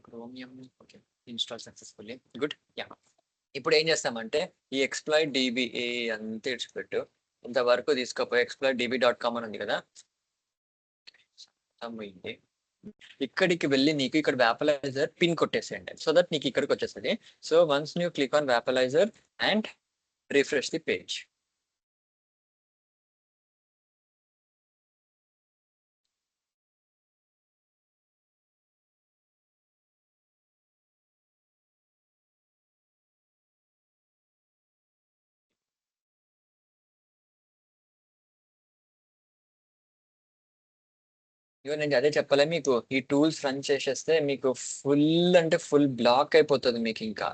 Chromium okay, install successfully. Good. Yeah, ఇప్పుడు ఏం చేస్తామంటే ఈ ఎక్స్ప్లాయిట్ డిబి అంతా ఇడిచిపెట్టు, ఇంతవరకు తీసుకపోయి exploitdb.com అని ఉంది కదా, అమ్మింది. ఇక్కడికి వెళ్ళి నీకు ఇక్కడ వ్యాపలైజర్ పిన్ కొట్టేసేయండి సో దట్ నీకు ఇక్కడికి వచ్చేస్తుంది. So once new click on Wappalyzer and refresh the page. ఇగో నేను అదే చెప్పలే మీకు, ఈ టూల్స్ రన్ చేసేస్తే మీకు ఫుల్ అంటే ఫుల్ బ్లాక్ అయిపోతుంది మీకు. ఇంకా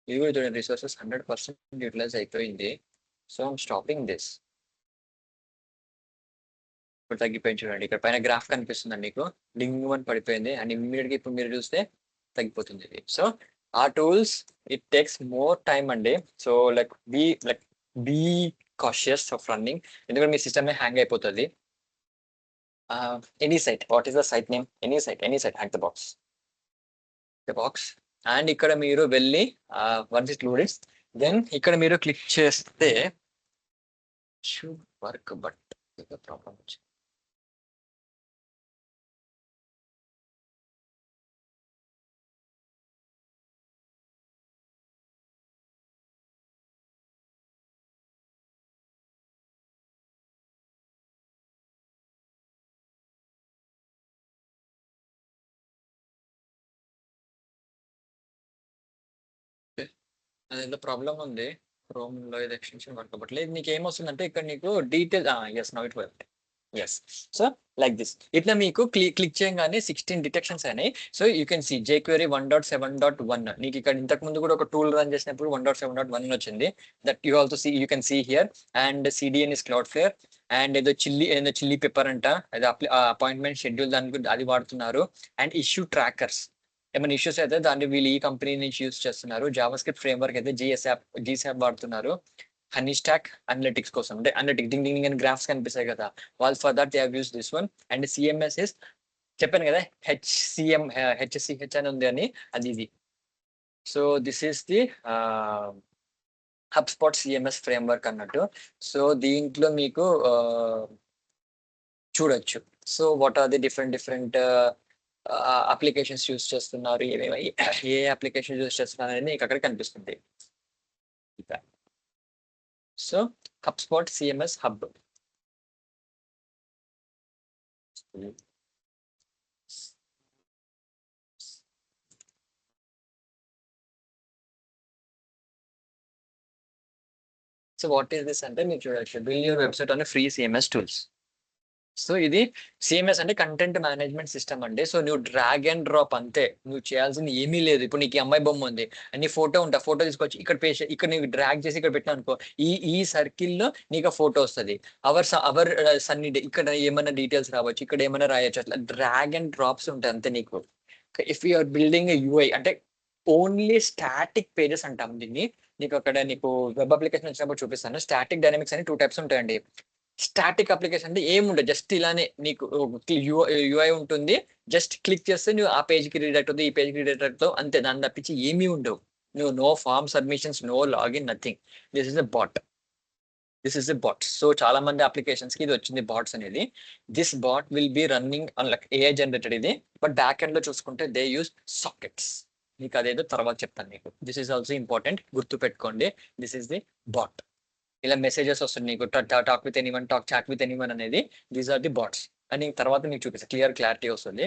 ఇది కూడా చూడండి, రిసోర్సెస్ 100% యూటిలైజ్ అయిపోయింది. So I'm stopping this. ఇప్పుడు తగ్గిపోయింది చూడండి, ఇక్కడ పైన గ్రాఫ్ కనిపిస్తుందండి మీకు, డింగ్ అని పడిపోయింది. అండ్ ఇమ్మీడియట్ గా ఇప్పుడు మీరు చూస్తే తగ్గిపోతుంది ఇది. సో ఆ tools it takes more time అండి. So be cautious of running, ఎందుకంటే మీ సిస్టమ్ హ్యాంగ్ అయిపోతుంది. Any site, what is the site name? Any site hack the box. And ఇక్కడ మీరు వెళ్ళి వన్స్ ఇట్ లోడెడ్ దెన్ ఇక్కడ మీరు క్లిక్ చేస్తే షుడ్ వర్క్, బట్ ప్రాబ్లమ్ వచ్చింది. అదేదో ప్రాబ్లం ఉంది క్రోమ్ లో, ఇది ఎక్స్టెన్షన్ వర్క్ అవ్వట్లేదు. నీకు ఏమొస్తుందంటే ఇక్కడ నీకు detail, yes now it work. Yes. So like this ఇట్లా మీకు క్లిక్ చేయగానే 16 డిటెక్షన్స్ అయినాయి. So you can see jQuery 1.7.1 నీకు ఇక్కడ ఇంతకు ముందు కూడా ఒక టూల్ రన్ చేసినప్పుడు 1.7.1 వచ్చింది. That you also see you can see here. And CDN is Cloudflare. And ఏదో చిల్లీ పెప్పర్ అంట, ఏదో అపాయింట్మెంట్ షెడ్యూల్ దానికి అది వాడుతున్నారు. అండ్ ఇష్యూ ట్రాకర్స్, ఏమైనా ఇష్యూస్ అయితే దాన్ని వీళ్ళు ఈ కంపెనీ నుంచి యూస్ చేస్తున్నారు. జావా స్క్రిప్ట్ ఫ్రేమ్వర్క్ అయితే జీసాప్ వాడుతున్నారు. హనీ స్టాక్ అనలిటిక్స్ కోసం, అంటే అనలిటిక్స్ డింగ్ డింగ్ అని గ్రాఫ్స్ కనిపిస్తాయి కదా, వాళ్ళు for that they have use this one. And CMS is చెప్పాను కదా, HCH అని ఉంది అని, అది ఇది. So this is the HubSpot CMS framework అన్నట్టు. సో దీంట్లో మీకు చూడొచ్చు. So what are the different applications use చేస్తున్నారు, ఏ అప్లికేషన్ యూస్ చేస్తున్నారు అనేది మీకు అక్కడ కనిపిస్తుంది. So HubSpot CMS hub. So what is this అంటే మీరు చూడొచ్చు, build your website on free CMS tools. So ఇది CMS అంటే కంటెంట్ మేనేజ్మెంట్ సిస్టమ్ అండి. సో నువ్వు డ్రాగ్ అండ్ డ్రాప్ అంతే, నువ్వు చేయాల్సింది ఏమీ లేదు. ఇప్పుడు నీకు ఈ అమ్మాయి బొమ్మ ఉంది, నీ ఫోటో ఉంటా, ఫోటో తీసుకొచ్చి ఇక్కడ పేస్ట్, ఇక్కడ నీకు డ్రాగ్ చేసి ఇక్కడ పెట్టినా అనుకో, ఈ సర్కిల్లో నీకు ఆ ఫోటో వస్తుంది. అవర్ సన్నీ డే, ఇక్కడ ఏమైనా డీటెయిల్స్ రావచ్చు, ఇక్కడ ఏమైనా రాయొచ్చు. అట్లా డ్రాగ్ అండ్ డ్రాప్స్ ఉంటాయి అంతే నీకు. ఇఫ్ యూఆర్ బిల్డింగ్ UI అంటే ఓన్లీ స్టాటిక్ పేజెస్ అంటాం దీన్ని. నీకు అక్కడ నీకు వెబ్ అప్లికేషన్ వచ్చినప్పుడు చూపిస్తాను. స్టాటిక్ డైనమిక్స్ అని 2 టైప్స్ ఉంటాయండి. స్టాటిక్ అప్లికేషన్ అంటే ఏముండదు, జస్ట్ ఇలానే నీకు UI ఉంటుంది, జస్ట్ క్లిక్ చేస్తే నువ్వు ఆ పేజ్కి రీడైరెక్ట్ అవుతుంది, ఈ పేజ్కి రీడైరెక్ట్ అవుతావు అంతే. దాన్ని తప్పించి ఏమీ ఉండవు. నువ్వు no form submissions, no login, nothing. This is a bot. So చాలా మంది అప్లికేషన్స్ కి ఇది వచ్చింది, బాట్స్ అనేది. This bot will be running on like AI generated ఇది. బట్ బ్యాక్ ఎండ్ లో చూసుకుంటే దే యూస్ సాకెట్స్. మీకు అదేదో తర్వాత చెప్తాను మీకు. దిస్ ఈస్ ఆల్సో ఇంపార్టెంట్, గుర్తు పెట్టుకోండి. This is the bot. ఇలా మెసేజెస్ వస్తుంది నీకు, talk with anyone, chat with anyone అనేది. దీస్ ఆర్ ది బాట్స్ అని తర్వాత మీకు చూపిస్తాను, క్లారిటీ వస్తుంది.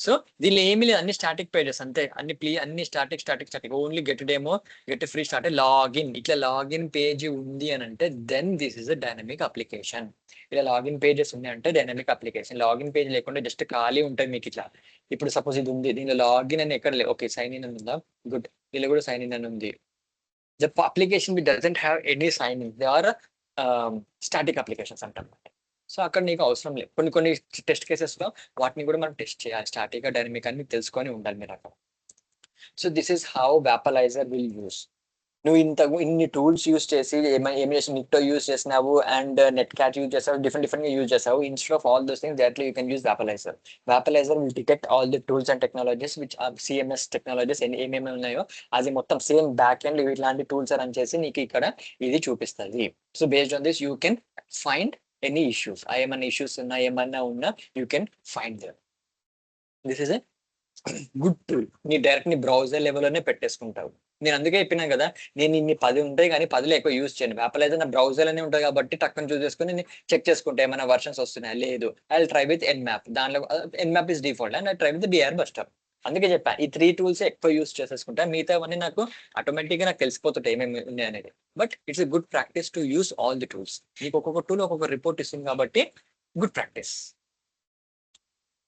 సో దీనిలో ఏమీ లేదు, అన్ని స్టాటిక్ పేజెస్ అంతే, అన్ని static. Only get free start login. ఇట్లా లాగిన్ పేజ్ ఉంది అని అంటే then this is a dynamic application. ఇలా లాగిన్ పేజెస్ ఉన్నాయి అంటే డైనమిక్ అప్లికేషన్. లాగిన్ పేజ్ లేకుండా జస్ట్ ఖాళీ ఉంటుంది మీకు ఇట్లా. ఇప్పుడు సపోజ్ ఇది ఉంది, దీనిలో లాగిన్ అని ఎక్కడ లేదు. ఓకే, సైన్ ఇన్ అని ఉందా, గుడ్. దీనిలో కూడా సైన్ ఇన్ అని ఉంది. The application which doesn't have any signing, they are static applications అంటాం. సో అక్కడ నీకు అవసరం లేదు. కొన్ని టెస్ట్ కేసెస్ లో వాటిని కూడా మనం టెస్ట్ చేయాలి, స్టాటిక్ డైనమిక్ అని తెలుసుకొని ఉండాలి మీరు అక్కడ. So this is how Wappalyzer will use. నువ్వు ఇన్ని టూల్స్ యూస్ చేసి ఏం చేసి నిట్టో యూస్ చేసినావు, అండ్ నెట్ క్యాట్ యూజ్ చేసావు, డిఫరెంట్ గా యూజ్ చేసావు. Instead of all those things directly you can use Wappalyzer. Wappalyzer will detect all the tools and technologies which CMS technologies ఏమేమి ఉన్నాయో అది మొత్తం సేమ్ బ్యాక్ ఎండ్ ఇట్లాంటి tools run చేసి నీకు ఇక్కడ ఇది చూపిస్తుంది. So based on this you can find any issues. ఏమైనా ఇష్యూస్ ఉన్నా, ఏమన్నా ఉన్నా you can find them. This is a good tool. నీ బ్రౌజర్ లెవెల్లోనే పెట్టేసుకుంటావు. నేను అందుకే చెప్పినా కదా, నేను ఇన్ని 10 ఉంటాయి కానీ 10లో ఎక్కువ యూజ్ చేయను. వ్యాపలైజర్ నా బ్రౌజర్ అనే ఉంటుంది కాబట్టి టక్కుని చూస్ చేసుకుని నేను చెక్ చేసుకుంటే ఏమైనా వర్షన్స్ వస్తున్నాయా లేదు. I will try with Nmap. దానిలో Nmap is default and I try with DR buster. అందుకే చెప్పా, ఈ 3 టూల్స్ ఎక్కువ యూజ్ చేసేసుకుంటా. మిగతావన్నీ నాకు ఆటోమేటిక్గా నాకు తెలిసిపోతుంటాయి ఏమేమి ఉన్నాయి అనేది. But it's a good practice to use all the tools. నీకు ఒక్కొక్క టూల్ ఒక్కొక్క రిపోర్ట్ ఇస్తుంది కాబట్టి good practice.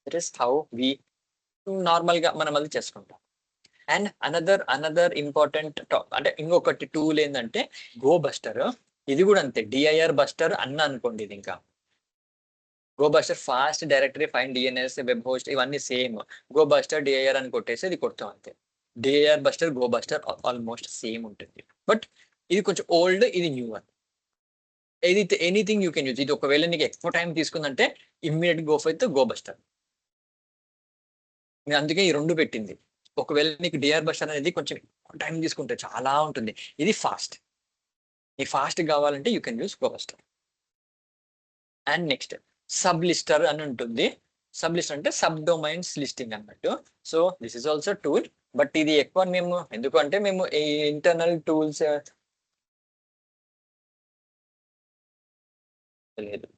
That is how we normal గా మనం అది చేసుకుంటాం. అండ్ అనదర్ ఇంపార్టెంట్ అంటే ఇంకొకటి టూల్ ఏంటంటే గో బస్టర్. ఇది కూడా అంతే, DIR బస్టర్ అన్న అనుకోండి. ఇది ఇంకా go buster fast directory find, DNS, web host ఇవన్నీ సేమ్. గో బస్టర్ DIR అని కొట్టేసి ఇది కొడతాం అంతే. DIR buster, go buster almost same ఉంటుంది. బట్ ఇది కొంచెం ఓల్డ్, ఇది newer. Anything you can use. ఇది ఒకవేళ నీకు ఎక్కువ టైం తీసుకుందంటే immediate go for go buster. నేను అందుకే ఈ 2 పెట్టింది. ఒకవేళ నీకు DR బస్టర్ అనేది కొంచెం టైం తీసుకుంటే చాలా ఉంటుంది, ఇది ఫాస్ట్. నీకు ఫాస్ట్ కావాలంటే you can use go buster. And next sub lister అని ఉంటుంది. సబ్ లిస్టర్ అంటే సబ్ డొమైన్స్ లిస్టింగ్ అన్నట్టు. So this is also tool. But ఇది ఎక్కువ మేము ఎందుకంటే మేము ఈ ఇంటర్నల్ టూల్స్ లేదు.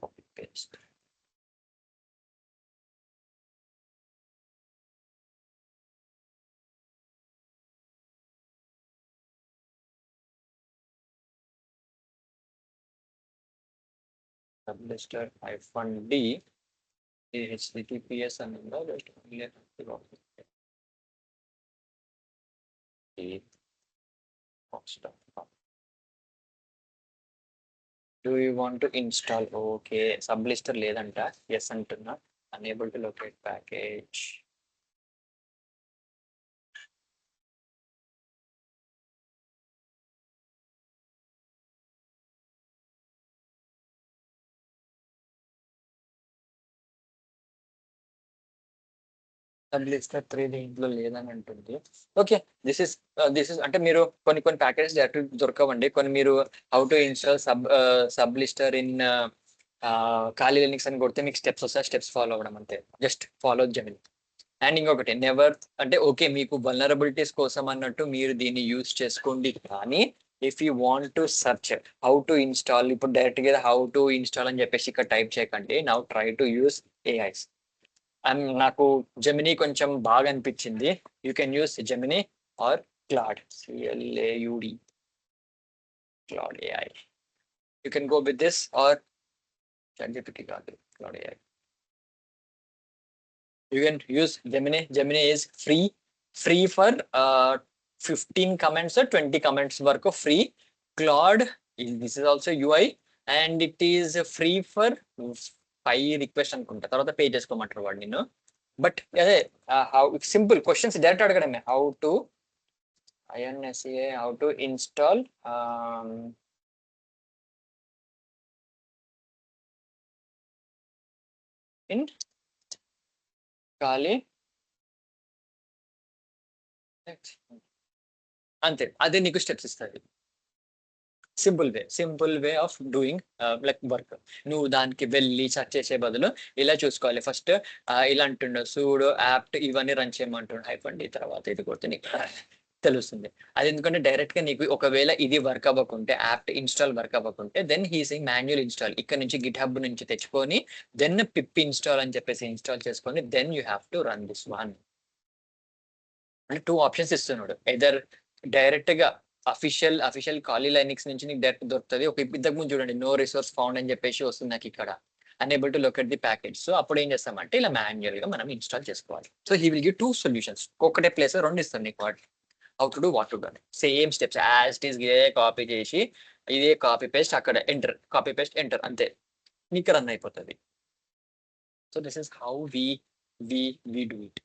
కాపీ పేస్ట్ సబ్లిస్టర్ -d ఇది https అని ఉందా just do you want to install okay sublister లేదంట ఎస్ అంటున్నా unable to locate package సబ్లిస్టర్ 3 దీంట్లో లేదని అంటుంది ఓకే దిస్ ఇస్ అంటే మీరు కొన్ని ప్యాకేజెస్ డైరెక్ట్ దొరకవండి కొన్ని మీరు హౌ టు ఇన్స్టాల్ సబ్లిస్టర్ ఇన్ ఖాళీ లినక్స్ అని కొడితే మీకు స్టెప్స్ వస్తాయి స్టెప్స్ ఫాలో అవ్వడం అంతే జస్ట్ ఫాలో జెమిని అండ్ ఇంకొకటి నెవర్ అంటే ఓకే మీకు వల్నరబిలిటీస్ కోసం అన్నట్టు మీరు దీన్ని యూజ్ చేసుకోండి కానీ if you want to search how to install ఇప్పుడు డైరెక్ట్ గా హౌ టు ఇన్స్టాల్ అని చెప్పేసి ఇక్కడ టైప్ చేయకండి now try to use AIs and నాకు జెమిని కొంచెం బాగా అనిపించింది you can use Gemini or Claude CLAUD Claude AI you can go with this or ChatGPT కాదు Claude AI you can use Gemini. Gemini is free for 15 comments or 20 comments work of free. Claude this is also UI and it is free for 5 requests అనుకుంటా తర్వాత pay చేసుకోమంటారు వాడు నేను but అదే how simple questions direct అడగడమే how to INSA how to install in ఖాళీ అంతే అదే నీకు స్టెప్స్ ఇస్తుంది simple way of doing like work నువ్వు దానికి వెళ్ళి సెర్చ్ చేసే బదులు ఇలా చూసుకోవాలి ఫస్ట్ ఇలా అంటుండో సూడో యాప్ట్ ఇవన్నీ రన్ చేయమంటుండే అయిపోండి తర్వాత ఇది కొడితే నీకు తెలుస్తుంది అది ఎందుకంటే డైరెక్ట్ గా నీకు ఒకవేళ ఇది వర్క్ అవ్వకుంటే యాప్ ఇన్స్టాల్ వర్క్ అవ్వకుంటే దెన్ హీస్ మాన్యువల్ ఇన్స్టాల్ ఇక్కడ నుంచి గిట్ హబ్ నుంచి తెచ్చుకొని దెన్ పిప్ ఇన్స్టాల్ అని చెప్పేసి ఇన్స్టాల్ చేసుకొని then you have to run this one అంటే 2 ఆప్షన్స్ ఇస్తున్నాడు ఎదర్ డైరెక్ట్ గా అఫీషియల్ ఖాళీ లైనిక్స్ నుంచి నీకు డైరెక్ట్ దొరుకుతుంది ఒక ఇంతకు ముందు చూడండి నో రిసోర్స్ ఫౌండ్ అని చెప్పేసి వస్తుంది నాకు ఇక్కడ unable to locate the package so అప్పుడు ఏం చేస్తామంటే ఇలా మాన్యువల్ గా మనం ఇన్స్టాల్ చేసుకోవాలి so he will give 2 solutions ఒకటే ప్లేస్ 2 ఇస్తాను నీకు వాటి how to do what to do same steps as it is ఇదే కాపీ చేసి ఇదే కాపీ పేస్ట్ అక్కడ ఎంటర్ కాపీ పేస్ట్ ఎంటర్ అంతే నీకు రన్ అయిపోతుంది so this is how we do it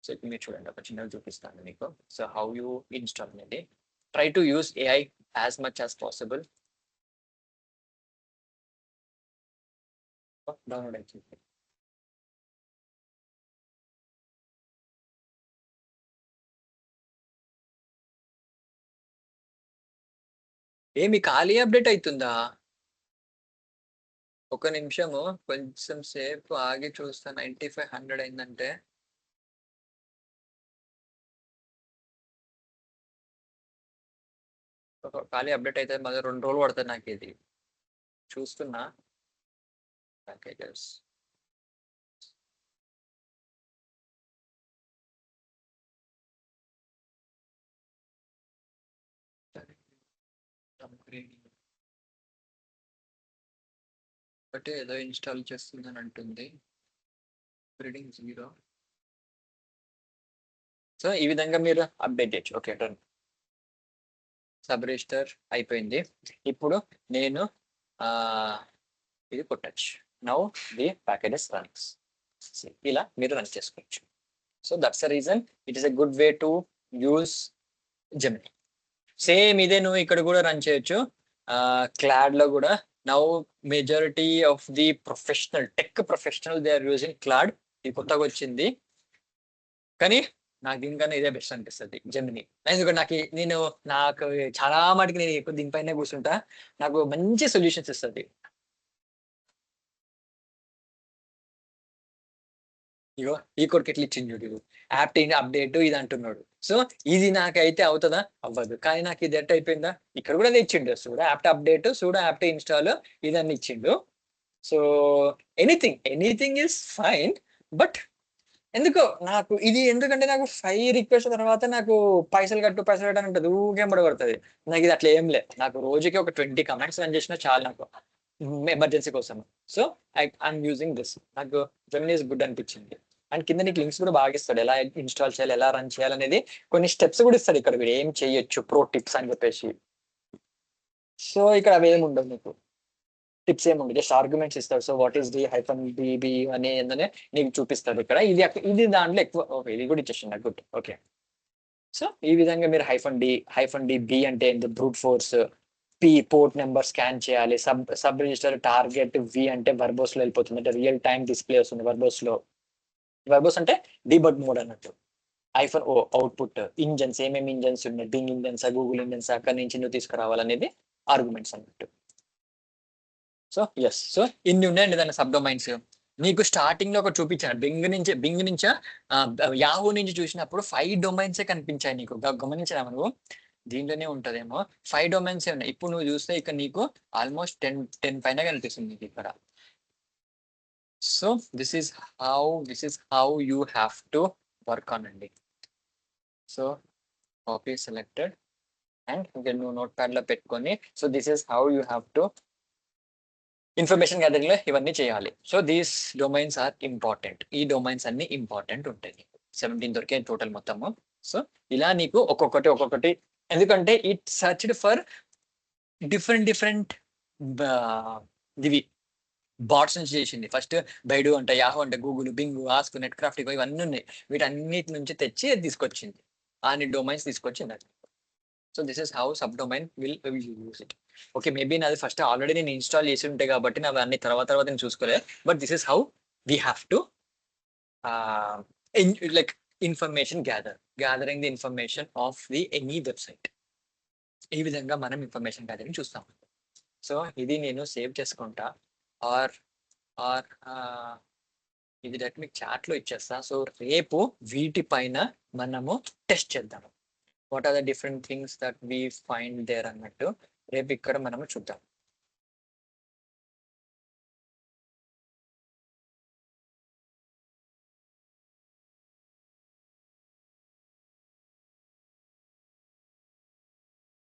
so ఇప్పుడు మీరు చూడండి ఒక చిన్నది చూపిస్తాను మీకు సో హౌ యూ ఇన్స్టాల్ అనేది try to use AI as much as possible download అయిపోయింది ఏమి ఖాళీ అప్డేట్ అవుతుందా ఒక నిమిషము కొంచెం సేపు ఆగి చూస్తా 9500 అయిందంటే ఖాళీ అప్డేట్ అయితే మళ్ళీ 2 రోజులు పడుతుంది నాకు ఇది చూస్తున్నా ప్యాకేజెస్ అంటే ఏదో ఇన్స్టాల్ చేస్తుందని అంటుంది రీడింగ్ 0 సో ఈ విధంగా మీరు అప్డేట్ చేయొచ్చు ఓకే డన్ సబ్ రిజిస్టర్ అయిపోయింది ఇప్పుడు నేను ఇది కొట్టచ్చు నౌ ది ప్యాకేజెస్ రన్స్ ఇలా మీరు రన్ చేసుకోవచ్చు so that's the reason it is a good way to use Gemini సేమ్ ఇదే నువ్వు ఇక్కడ కూడా రన్ చేయొచ్చు క్లాడ్ లో కూడా now majority of the tech professional they are using Claude ఇది కొత్తగా వచ్చింది కానీ నాకు దీనికన్నా ఇదే బెస్ట్ అనిపిస్తుంది జెమిని ఎందుకంటే నాకు చాలా మటుకు నేను ఎక్కువ దీనిపైనే కూర్చుంటా నాకు మంచి సొల్యూషన్స్ ఇస్తుంది ఇగో ఈ కొడుకు ఎట్లా ఇచ్చింది చూడు యాప్ అప్డేట్ ఇది అంటున్నాడు సో ఇది నాకైతే అవుతుందా అవ్వదు కానీ నాకు ఇది ఎట్ అయిపోయిందా ఇక్కడ కూడా అది ఇచ్చిండు SUDA app update SUDA app install ఇదన్నీ ఇచ్చిండు so anything is fine but ఎందుకో నాకు ఇది ఎందుకంటే నాకు 5 రిక్వెస్ట్ తర్వాత నాకు పైసలు కట్టడానికి ఉంటుంది ఊకేం పడగొడుతుంది నాకు ఇది అట్లా ఏం లేదు నాకు రోజుకి ఒక 20 కమెంట్స్ రన్ చేసినా చాలు నాకు ఎమర్జెన్సీ కోసం. So I'm using this. నాకు జెమినీ ఇస్ గుడ్ అనిపించింది. అండ్ కింద నీకు లింక్స్ కూడా బాగా ఇస్తాడు, ఎలా ఇన్స్టాల్ చేయాలి, ఎలా రన్ చేయాలి అనేది కొన్ని స్టెప్స్ కూడా ఇస్తాడు ఇక్కడ, వీడు ఏం చేయొచ్చు ప్రో టిప్స్ అని చెప్పేసి. సో ఇక్కడ అవి ఏమి ఉండవు, నీకు టిప్స్ ఏమి ఉండదు, జస్ట్ ఆర్గ్యుమెంట్స్ ఇస్తాడు. So what is the hyphen b అని ఏంటనే నీకు చూపిస్తాడు ఇక్కడ. ఇది దాంట్లో ఎక్కువ. ఓకే, ఇది కూడా ఇచ్చేసింది, గుడ్. ఓకే, సో ఈ విధంగా మీరు హైఫన్ డి బి అంటే ఏంటి, brute force. P port number scan చేయాలి. Sub register target. వి అంటే వర్బోస్ లో వెళ్ళిపోతుంది, అంటే రియల్ టైం డిస్ప్లే వస్తుంది వర్బోస్ లో. వర్బోస్ అంటే డీబగ్ మోడ్ అన్నట్టు. ఐఫోన్ అవుట్పుట్ ఇంజన్స్, ఏమేమి ఇంజన్స్ ఉన్నాయి, బింగ్ ఇంజన్స్, గూగుల్ ఇంజన్స్, అక్కడి నుంచి నువ్వు తీసుకురావాలనేది ఆర్గ్యుమెంట్స్ అన్నట్టు. సో ఎస్, సో ఇన్ని ఉన్నాయండి దాని సబ్ డొమైన్స్. నీకు స్టార్టింగ్ లో ఒకటి చూపించాను, బింగ్ నుంచి యాహూ నుంచి చూసినప్పుడు 5 డొమైన్సే కనిపించాయి నీకు, గమనించావు నువ్వు. దీంట్లోనే ఉంటదేమో 5 డొమైన్స్ ఉన్నాయి. ఇప్పుడు నువ్వు చూస్తే ఇక్కడ నీకు ఆల్మోస్ట్ 10 పైన కనిపిస్తుంది నీకు ఇక్కడ. So this is how you have to work on అండి. సో కాపీ సెలెక్టెడ్ అండ్ నువ్వు నోట్ ప్యాడ్ లో పెట్టుకొని, so this is how you have to information gathering లో ఇవన్నీ చేయాలి. So these domains are important. ఈ డొమైన్స్ అన్ని ఇంపార్టెంట్ ఉంటాయి. 17 దొరికే టోటల్ మొత్తము. సో ఇలా నీకు ఒక్కొక్కటి, ఎందుకంటే ఇట్ సర్చ్డ్ ఫర్ డిఫరెంట్ ఇవి బాట్స్ నుంచి చేసింది. ఫస్ట్ బైడు అంటే, యాహూ అంటే, Google, Bing, Ask, Netcraft, ఇవన్నీ ఉన్నాయి. వీటన్నిటి నుంచి తెచ్చి తీసుకొచ్చింది, అన్ని డొమైన్స్ తీసుకొచ్చింది అది. So this is how sub domain will use it. Okay, maybe నాది ఫస్ట్ ఆల్రెడీ నేను ఇన్స్టాల్ చేసి ఉంటాయి కాబట్టి నావి అన్ని తర్వాత నేను చూసుకోలేదు. But this is how we have to like information gathering the information of the any website. ఈ విధంగా మనం ఇన్ఫర్మేషన్ గ్యాదరింగ్ చూస్తాం. సో ఇది నేను సేవ్ చేసుకుంటా, ఆర్ ఇది డైరెక్ట్ మీకు చాట్ లో ఇచ్చేస్తా. సో రేపు వీటిపైన మనము టెస్ట్ చేద్దాము. What are the different things that we find there అన్నట్టు రేపు ఇక్కడ మనము చూద్దాం.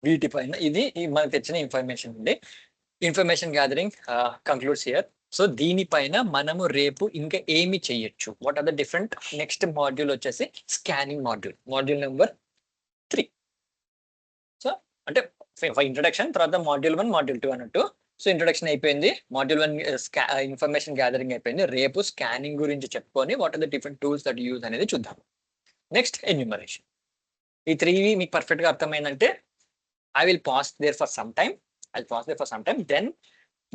వీటిపైన ఇది మనకు తెచ్చిన ఇన్ఫర్మేషన్ ఉంది. Information gathering concludes here. So దీనిపైన మనము రేపు ఇంకా ఏమి చెయ్యొచ్చు, what are the different. Next module వచ్చేసి స్కానింగ్ మాడ్యూల్ నెంబర్ 3. సో అంటే ఇంట్రడక్షన్, తర్వాత మాడ్యూల్ 1 మాడ్యూల్ 2 అన్నట్టు. సో ఇంట్రడక్షన్ అయిపోయింది, మాడ్యూల్ 1 ఇన్ఫర్మేషన్ గ్యాదరింగ్ అయిపోయింది. రేపు స్కానింగ్ గురించి చెప్పుకొని what are the different tools that use అనేది చూద్దాం. Next enumeration. ఈ 3 మీకు పర్ఫెక్ట్ గా అర్థమైందంటే I will pass there for some time. Then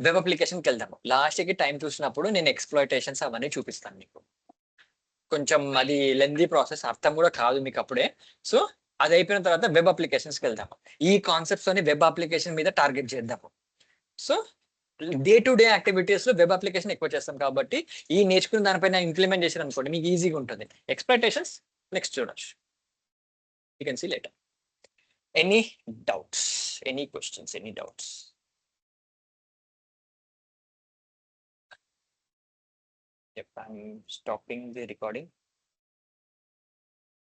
web అప్లికేషన్కి వెళ్దాము. లాస్ట్కి టైం చూసినప్పుడు నేను ఎక్స్ప్లాయిటేషన్స్ అవన్నీ చూపిస్తాను మీకు. కొంచెం అది లెందీ ప్రాసెస్, అర్థం కూడా కాదు మీకు అప్పుడే. సో అది అయిపోయిన తర్వాత వెబ్ అప్లికేషన్స్కి వెళ్దాము. ఈ కాన్సెప్ట్స్ అని వెబ్ అప్లికేషన్ మీద టార్గెట్ చేద్దాము. So day to day activities లో వెబ్ అప్లికేషన్ ఎక్కువ చేస్తాం కాబట్టి ఈ నేర్చుకున్న దానిపైన ఇంప్లిమెంట్ చేసారు అనుకోండి మీకు ఈజీగా ఉంటుంది. ఎక్స్ప్లాయిటేషన్స్ నెక్స్ట్ చూడొచ్చు, you can see later. Any doubts, any questions, any doubts? Yep, I'm stopping the recording.